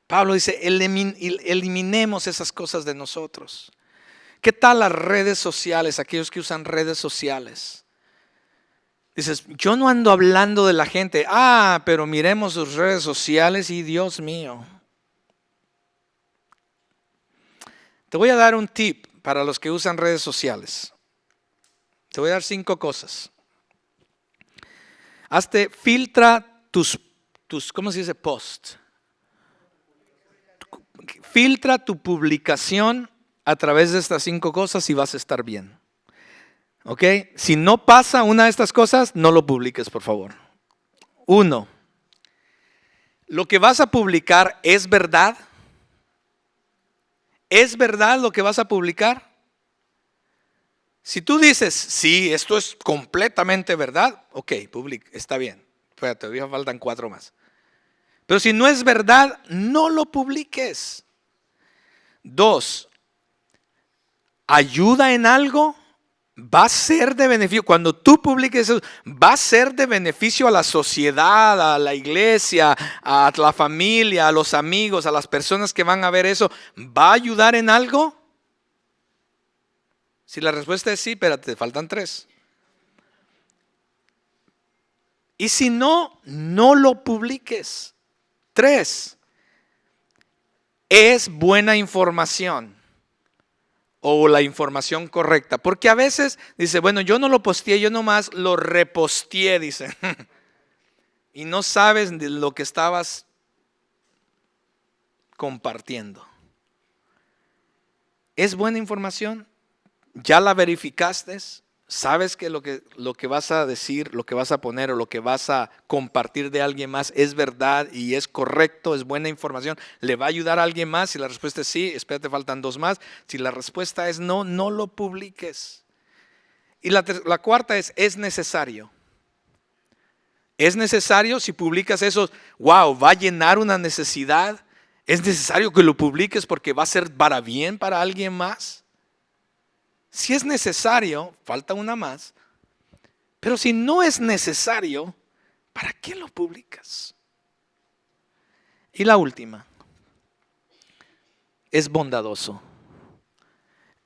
Pablo dice, eliminemos esas cosas de nosotros. ¿Qué tal las redes sociales, aquellos que usan redes sociales? Dices, yo no ando hablando de la gente. Pero miremos sus redes sociales y Dios mío. Te voy a dar un tip para los que usan redes sociales. Te voy a dar 5 cosas. Filtra tus, ¿cómo se dice? Post. Filtra tu publicación a través de estas 5 cosas y vas a estar bien. ¿Ok? Si no pasa una de estas cosas, no lo publiques, por favor. 1. ¿Lo que vas a publicar es verdad? ¿Es verdad lo que vas a publicar? Si tú dices, sí, esto es completamente verdad, ok, publica, está bien. Espérate, todavía faltan 4 más. Pero si no es verdad, no lo publiques. 2. ¿Ayuda en algo? Va a ser de beneficio. Cuando tú publiques eso, va a ser de beneficio a la sociedad, a la iglesia, a la familia, a los amigos, a las personas que van a ver eso. ¿Va a ayudar en algo? Si la respuesta es sí, espérate, te faltan 3. Y si no, no lo publiques. 3. Es buena información. O la información correcta. Porque a veces dice, bueno, yo no lo posteé, yo nomás lo reposteé, dice. Y no sabes de lo que estabas compartiendo. ¿Es buena información? ¿Ya la verificaste? ¿Sabes que lo que vas a decir, lo que vas a poner o lo que vas a compartir de alguien más es verdad y es correcto, es buena información? ¿Le va a ayudar a alguien más? Si la respuesta es sí, espérate, faltan 2 más. Si la respuesta es no, no lo publiques. Y la 4 es necesario. Es necesario si publicas eso, wow, va a llenar una necesidad. Es necesario que lo publiques porque va a ser para bien para alguien más. Si es necesario, falta una más. Pero si no es necesario, ¿para qué lo publicas? Y la última, es bondadoso.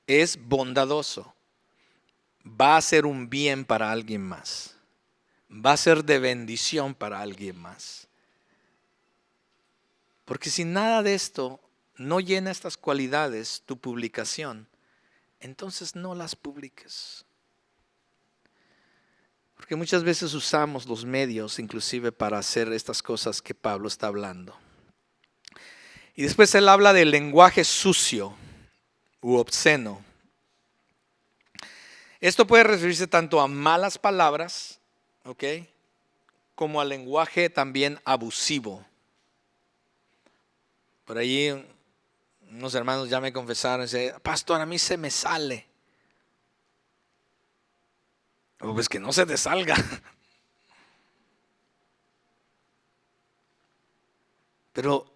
Es bondadoso. Va a ser un bien para alguien más. Va a ser de bendición para alguien más. Porque si nada de esto no llena estas cualidades, tu publicación, entonces no las publiques. Porque muchas veces usamos los medios inclusive para hacer estas cosas que Pablo está hablando. Y después él habla del lenguaje sucio u obsceno. Esto puede referirse tanto a malas palabras, ¿ok?, como al lenguaje también abusivo. Por allí unos hermanos ya me confesaron, dicen, pastor, a mí se me sale. Pues que no se te salga. Pero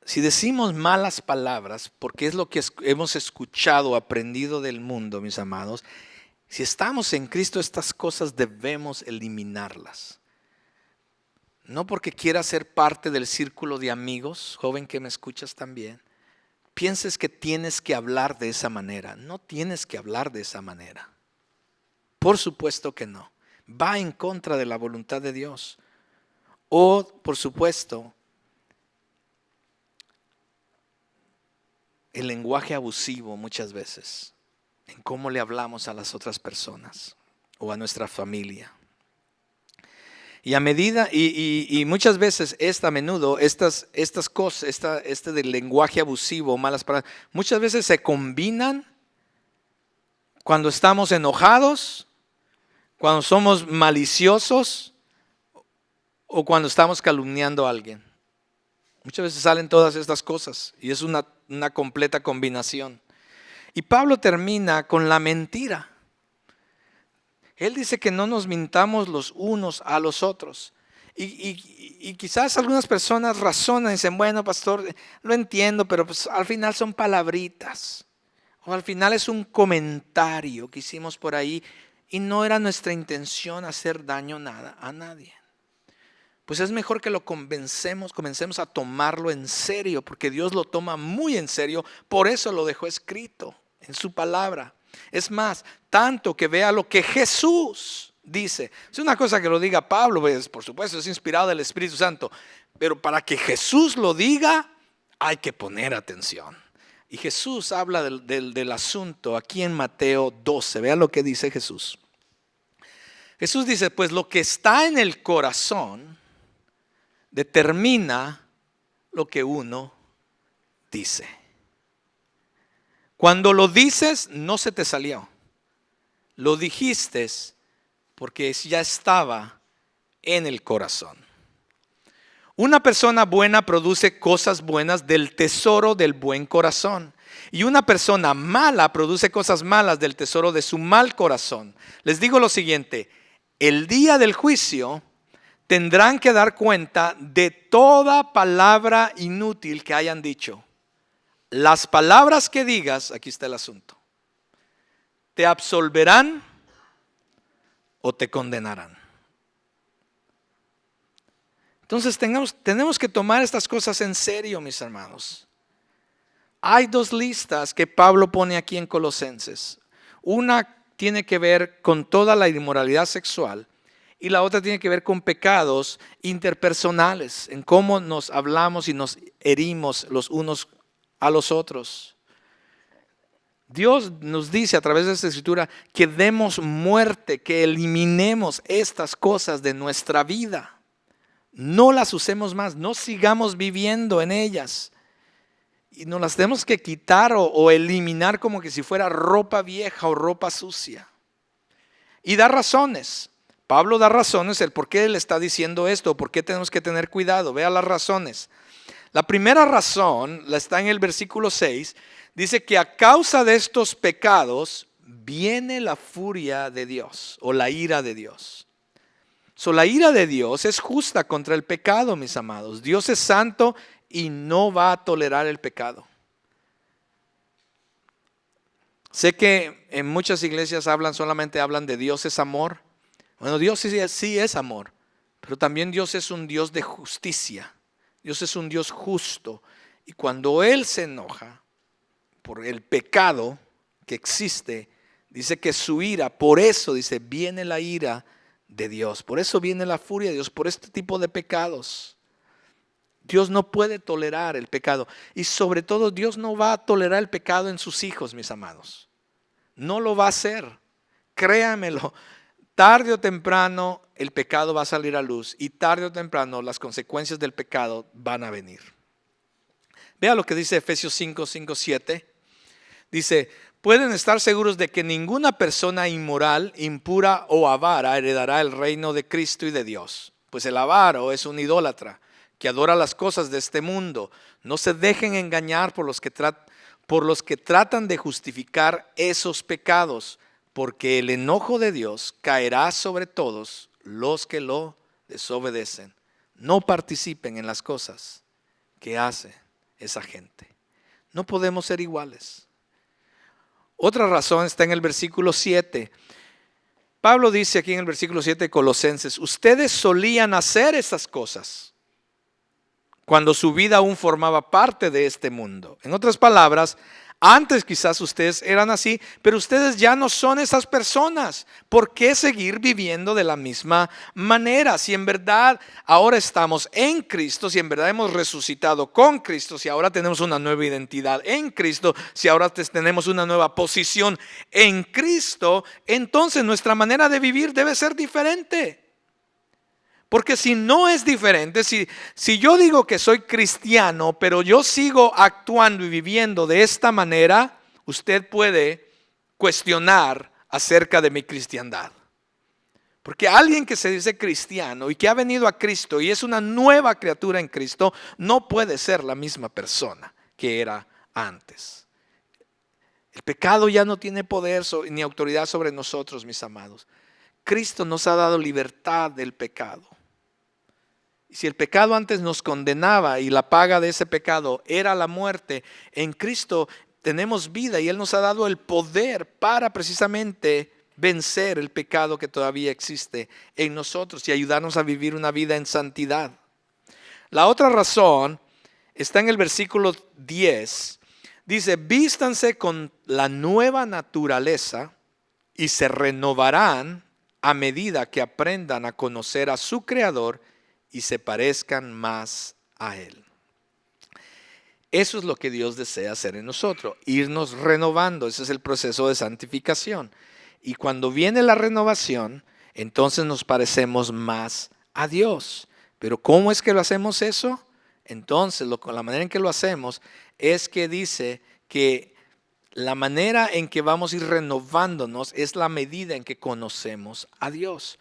si decimos malas palabras, porque es lo que hemos escuchado, aprendido del mundo, mis amados, si estamos en Cristo, estas cosas debemos eliminarlas. No porque quieras ser parte del círculo de amigos, joven que me escuchas también, pienses que tienes que hablar de esa manera. No tienes que hablar de esa manera. Por supuesto que no. Va en contra de la voluntad de Dios. O, por supuesto, el lenguaje abusivo muchas veces, en cómo le hablamos a las otras personas o a nuestra familia. Y a medida, y muchas veces, a menudo, estas cosas, del lenguaje abusivo, malas palabras, muchas veces se combinan cuando estamos enojados, cuando somos maliciosos o cuando estamos calumniando a alguien. Muchas veces salen todas estas cosas y es una completa combinación. Y Pablo termina con la mentira. Él dice que no nos mintamos los unos a los otros. Y quizás algunas personas razonan y dicen, bueno, pastor, lo entiendo, pero pues al final son palabritas. O al final es un comentario que hicimos por ahí y no era nuestra intención hacer daño a nadie. Pues es mejor que lo comencemos a tomarlo en serio, porque Dios lo toma muy en serio, por eso lo dejó escrito en su palabra. Es más, tanto que vea lo que Jesús dice. Es una cosa que lo diga Pablo, pues, por supuesto es inspirado del Espíritu Santo, pero para que Jesús lo diga hay que poner atención. Y Jesús habla del asunto aquí en Mateo 12, vea lo que dice Jesús. Jesús dice, pues lo que está en el corazón determina lo que uno dice. Cuando lo dices, no se te salió. Lo dijiste porque ya estaba en el corazón. Una persona buena produce cosas buenas del tesoro del buen corazón. Y una persona mala produce cosas malas del tesoro de su mal corazón. Les digo lo siguiente, el día del juicio tendrán que dar cuenta de toda palabra inútil que hayan dicho. Las palabras que digas, aquí está el asunto, te absolverán o te condenarán. Entonces tenemos que tomar estas cosas en serio, mis hermanos. Hay dos listas que Pablo pone aquí en Colosenses. Una tiene que ver con toda la inmoralidad sexual y la otra tiene que ver con pecados interpersonales, en cómo nos hablamos y nos herimos los unos a los otros. Dios nos dice a través de esta escritura que demos muerte, que eliminemos estas cosas de nuestra vida. No las usemos más, no sigamos viviendo en ellas. Y nos las tenemos que quitar o eliminar como que si fuera ropa vieja o ropa sucia. Y da razones. Pablo da razones el por qué él está diciendo esto, por qué tenemos que tener cuidado. Vea las razones. La primera razón la está en el versículo 6. Dice que a causa de estos pecados viene la furia de Dios o la ira de Dios. La ira de Dios es justa contra el pecado, mis amados. Dios es santo y no va a tolerar el pecado. Sé que en muchas iglesias solamente hablan de Dios es amor. Bueno, Dios sí es amor, pero también Dios es un Dios de justicia. Dios es un Dios justo. Y cuando Él se enoja por el pecado que existe, dice que su ira, por eso dice, viene la ira de Dios. Por eso viene la furia de Dios, por este tipo de pecados. Dios no puede tolerar el pecado. Y sobre todo Dios no va a tolerar el pecado en sus hijos, mis amados. No lo va a hacer. Créamelo. tarde o temprano el pecado va a salir a luz y tarde o temprano las consecuencias del pecado van a venir. Vea lo que dice Efesios 5, 5, 7. Dice, pueden estar seguros de que ninguna persona inmoral, impura o avara heredará el reino de Cristo y de Dios. Pues el avaro es un idólatra que adora las cosas de este mundo. No se dejen engañar por los que tratan de justificar esos pecados, porque el enojo de Dios caerá sobre todos los que lo desobedecen. No participen en las cosas que hace esa gente. No podemos ser iguales. Otra razón está en el versículo 7. Pablo dice aquí en el versículo 7 de Colosenses, ustedes solían hacer esas cosas cuando su vida aún formaba parte de este mundo. En otras palabras, antes quizás ustedes eran así, pero ustedes ya no son esas personas. ¿Por qué seguir viviendo de la misma manera? Si en verdad ahora estamos en Cristo, si en verdad hemos resucitado con Cristo, si ahora tenemos una nueva identidad en Cristo, si ahora tenemos una nueva posición en Cristo, entonces nuestra manera de vivir debe ser diferente. Porque si no es diferente, si yo digo que soy cristiano, pero yo sigo actuando y viviendo de esta manera, usted puede cuestionar acerca de mi cristiandad. Porque alguien que se dice cristiano y que ha venido a Cristo y es una nueva criatura en Cristo, no puede ser la misma persona que era antes. El pecado ya no tiene poder ni autoridad sobre nosotros, mis amados. Cristo nos ha dado libertad del pecado. Y si el pecado antes nos condenaba y la paga de ese pecado era la muerte, en Cristo tenemos vida y Él nos ha dado el poder para precisamente vencer el pecado que todavía existe en nosotros y ayudarnos a vivir una vida en santidad. La otra razón está en el versículo 10. Dice, vístanse con la nueva naturaleza y se renovarán a medida que aprendan a conocer a su Creador y se parezcan más a Él. Eso es lo que Dios desea hacer en nosotros, irnos renovando. Ese es el proceso de santificación. Y cuando viene la renovación, entonces nos parecemos más a Dios. Pero ¿cómo es que lo hacemos eso? Entonces, la manera en que lo hacemos es que dice que la manera en que vamos a ir renovándonos es la medida en que conocemos a Dios.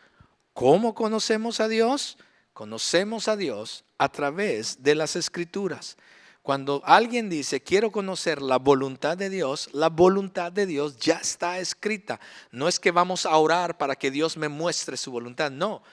¿Cómo conocemos a Dios? Conocemos a Dios a través de las Escrituras. Cuando alguien dice, quiero conocer la voluntad de Dios ya está escrita. No es que vamos a orar para que Dios me muestre su voluntad. No,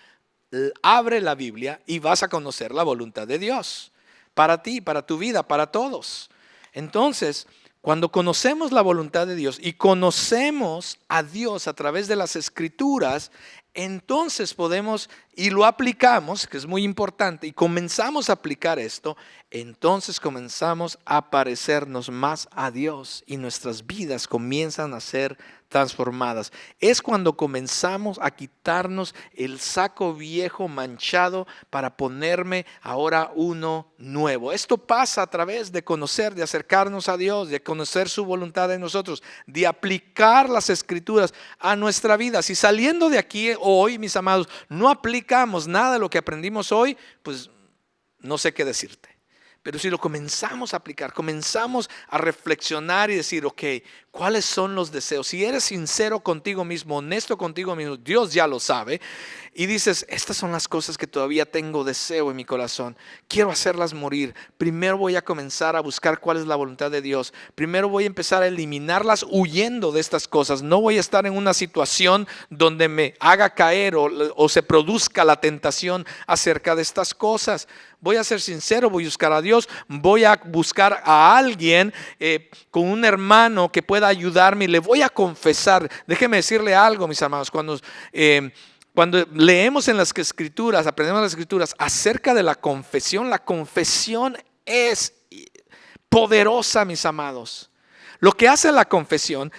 abre la Biblia y vas a conocer la voluntad de Dios. Para ti, para tu vida, para todos. Entonces, cuando conocemos la voluntad de Dios y conocemos a Dios a través de las Escrituras, entonces podemos y lo aplicamos, que es muy importante, y comenzamos a aplicar esto, entonces comenzamos a parecernos más a Dios y nuestras vidas comienzan a ser transformadas. Es cuando comenzamos a quitarnos el saco viejo manchado para ponerme ahora uno nuevo. Esto pasa a través de conocer, de acercarnos a Dios, de conocer su voluntad en nosotros, de aplicar las Escrituras a nuestra vida. Si saliendo de aquí hoy, mis amados, no aplicamos nada de lo que aprendimos hoy, pues no sé qué decirte. Pero si lo comenzamos a aplicar, comenzamos a reflexionar y decir, ok, ¿cuáles son los deseos? Si eres sincero contigo mismo, honesto contigo mismo, Dios ya lo sabe. Y dices, estas son las cosas que todavía tengo deseo en mi corazón. Quiero hacerlas morir. Primero voy a comenzar a buscar cuál es la voluntad de Dios. Primero voy a empezar a eliminarlas huyendo de estas cosas. No voy a estar en una situación donde me haga caer o se produzca la tentación acerca de estas cosas. Voy a ser sincero, voy a buscar a Dios, voy a buscar a alguien con un hermano que pueda ayudarme y le voy a confesar. Déjeme decirle algo, mis amados, cuando leemos en las Escrituras, aprendemos las Escrituras acerca de la confesión es poderosa, mis amados. Lo que hace la confesión,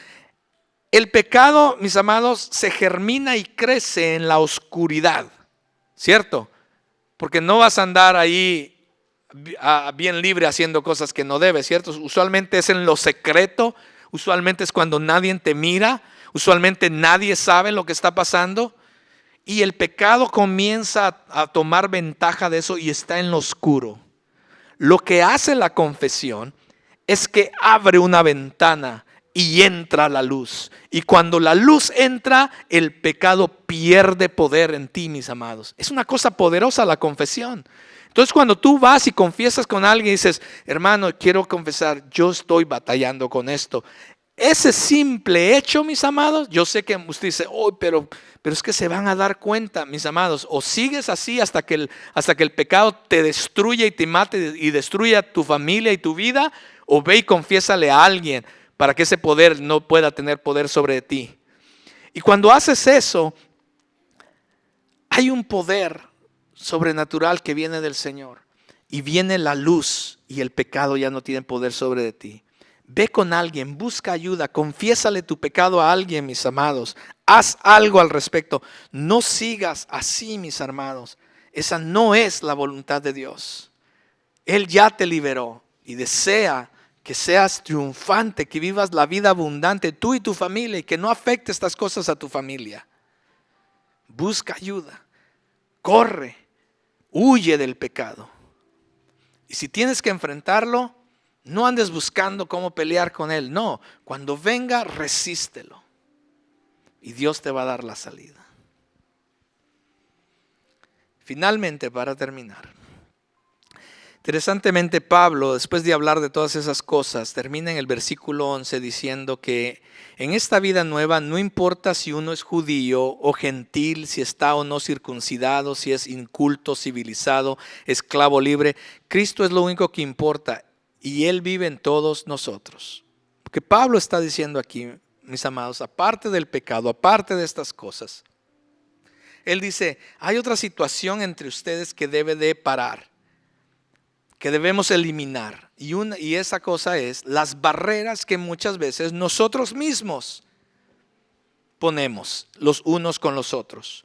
el pecado, mis amados, se germina y crece en la oscuridad, ¿cierto? Porque no vas a andar ahí bien libre haciendo cosas que no debes, ¿cierto? Usualmente es en lo secreto, usualmente es cuando nadie te mira, usualmente nadie sabe lo que está pasando. y el pecado comienza a tomar ventaja de eso y está en lo oscuro. Lo que hace la confesión es que abre una ventana y entra la luz. Y cuando la luz entra, el pecado pierde poder en ti, mis amados. Es una cosa poderosa la confesión. Entonces cuando tú vas y confiesas con alguien y dices, hermano, quiero confesar, yo estoy batallando con esto. Ese simple hecho, mis amados, yo sé que usted dice, oh, pero es que se van a dar cuenta, mis amados. O sigues así hasta que el pecado te destruya y te mate y destruya tu familia y tu vida, o ve y confiésale a alguien para que ese poder no pueda tener poder sobre ti. Y cuando haces eso, hay un poder sobrenatural que viene del Señor. Y viene la luz y el pecado ya no tiene poder sobre de ti. Ve con alguien, busca ayuda, confiésale tu pecado a alguien, mis amados. Haz algo al respecto. No sigas así, mis amados. Esa no es la voluntad de Dios. Él ya te liberó y desea que seas triunfante, que vivas la vida abundante, tú y tu familia, y que no afecte estas cosas a tu familia. Busca ayuda, corre, huye del pecado. Y si tienes que enfrentarlo, no andes buscando cómo pelear con él. No, cuando venga, resístelo. Y Dios te va a dar la salida. Finalmente, para terminar. Interesantemente, Pablo, después de hablar de todas esas cosas, termina en el versículo 11 diciendo que en esta vida nueva no importa si uno es judío o gentil, si está o no circuncidado, si es inculto, civilizado, esclavo, libre. Cristo es lo único que importa y Él vive en todos nosotros. Porque Pablo está diciendo aquí, mis amados, aparte del pecado, aparte de estas cosas, Él dice, hay otra situación entre ustedes que debe de parar, que debemos eliminar, y esa cosa es las barreras que muchas veces nosotros mismos ponemos los unos con los otros.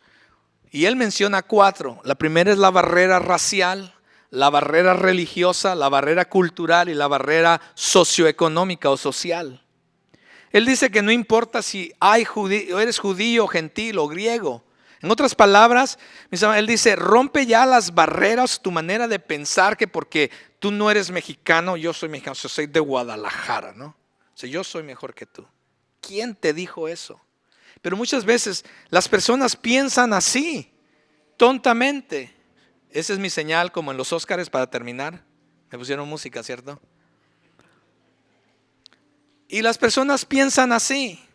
Y él menciona 4. La primera es la barrera racial, la barrera religiosa, la barrera cultural y la barrera socioeconómica o social. Él dice que no importa si eres judío, gentil o griego. En otras palabras, él dice, rompe ya las barreras, tu manera de pensar que porque tú no eres mexicano, yo soy mexicano, yo soy de Guadalajara, ¿no? O sea, yo soy mejor que tú. ¿Quién te dijo eso? Pero muchas veces las personas piensan así, tontamente. Esa es mi señal como en los Óscares para terminar. Me pusieron música, ¿cierto? Y las personas piensan así.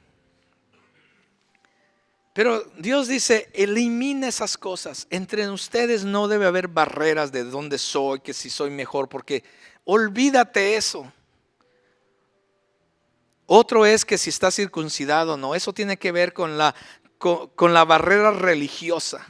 Pero Dios dice, elimina esas cosas. Entre ustedes no debe haber barreras de dónde soy, que si soy mejor, porque olvídate eso. Otro es que si está circuncidado o no. Eso tiene que ver con la barrera religiosa.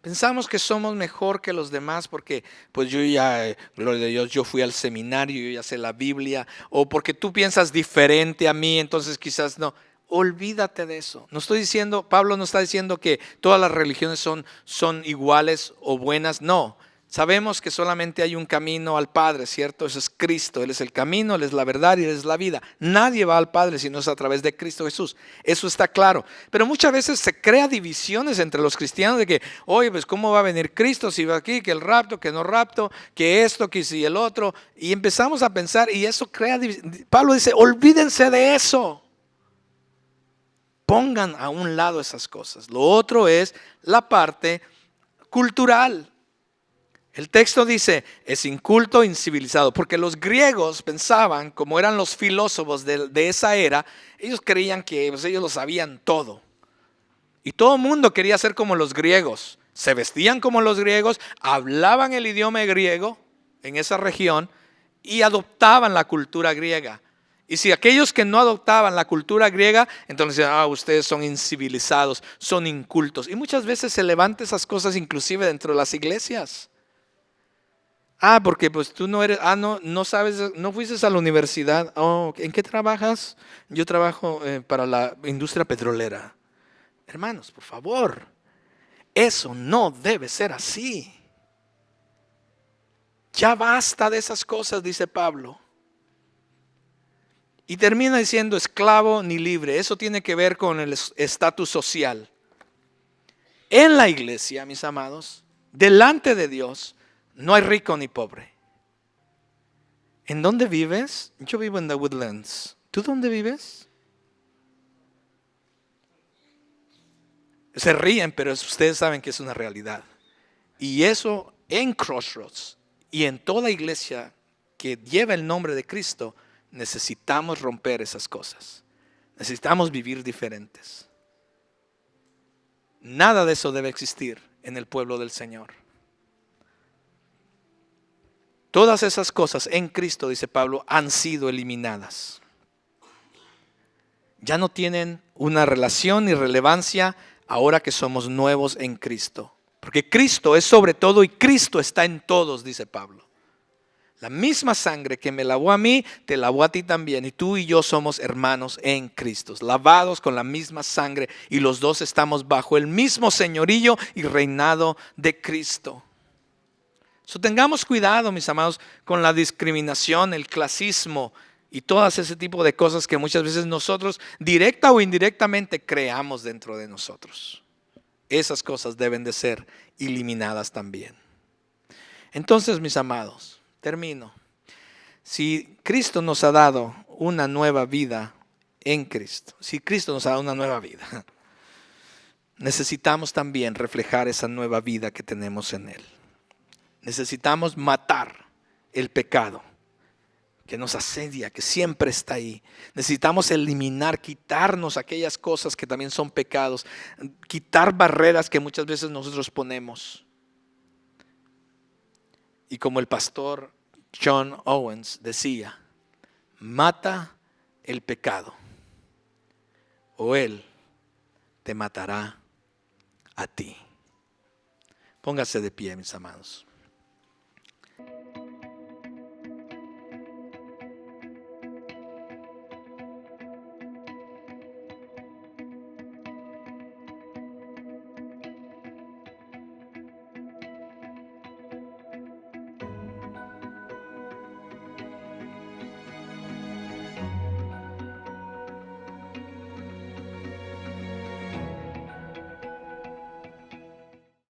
Pensamos que somos mejor que los demás porque pues yo ya, gloria a Dios, yo fui al seminario, yo ya sé la Biblia. O porque tú piensas diferente a mí, entonces quizás no. Olvídate de eso. No estoy diciendo, Pablo no está diciendo que todas las religiones son iguales o buenas. No, sabemos que solamente hay un camino al Padre, ¿cierto? Eso es Cristo. Él es el camino, Él es la verdad y Él es la vida. Nadie va al Padre si no es a través de Cristo Jesús. Eso está claro. Pero muchas veces se crea divisiones entre los cristianos de que, oye, pues ¿cómo va a venir Cristo si va aquí? Que el rapto, que no rapto, que esto, que si el otro. Y empezamos a pensar y eso crea divisiones. Pablo dice, olvídense de eso. Pongan a un lado esas cosas. Lo otro es la parte cultural. El texto dice, es inculto, incivilizado, porque los griegos pensaban, como eran los filósofos de esa era, ellos creían que pues, ellos lo sabían todo. Y todo el mundo quería ser como los griegos. Se vestían como los griegos, hablaban el idioma griego en esa región y adoptaban la cultura griega. Y si aquellos que no adoptaban la cultura griega, entonces decían, ustedes son incivilizados, son incultos. Y muchas veces se levantan esas cosas inclusive dentro de las iglesias. Porque pues tú no eres, no sabes, no fuiste a la universidad. ¿En qué trabajas? Yo trabajo para la industria petrolera. Hermanos, por favor, eso no debe ser así. Ya basta de esas cosas, dice Pablo. Y termina diciendo esclavo ni libre. Eso tiene que ver con el estatus social. En la iglesia, mis amados, delante de Dios, no hay rico ni pobre. ¿En dónde vives? Yo vivo en The Woodlands. ¿Tú dónde vives? Se ríen, pero ustedes saben que es una realidad. Y eso en Crossroads y en toda iglesia que lleva el nombre de Cristo, necesitamos romper esas cosas. Necesitamos vivir diferentes. Nada de eso debe existir en el pueblo del Señor. Todas esas cosas en Cristo, dice Pablo, han sido eliminadas. Ya no tienen una relación ni relevancia ahora que somos nuevos en Cristo. Porque Cristo es sobre todo y Cristo está en todos, dice Pablo. La misma sangre que me lavó a mí, te lavó a ti también. Y tú y yo somos hermanos en Cristo, lavados con la misma sangre. Y los dos estamos bajo el mismo señorío y reinado de Cristo. Tengamos cuidado, mis amados, con la discriminación, el clasismo y todas ese tipo de cosas que muchas veces nosotros, directa o indirectamente, creamos dentro de nosotros. Esas cosas deben de ser eliminadas también. Entonces, mis amados, termino. Si Cristo nos ha dado una nueva vida en Cristo, si Cristo nos ha dado una nueva vida, necesitamos también reflejar esa nueva vida que tenemos en Él. Necesitamos matar el pecado que nos asedia, que siempre está ahí. Necesitamos eliminar, quitarnos aquellas cosas que también son pecados, quitar barreras que muchas veces nosotros ponemos. Y como el pastor John Owens decía, mata el pecado o él te matará a ti. Póngase de pie, mis amados.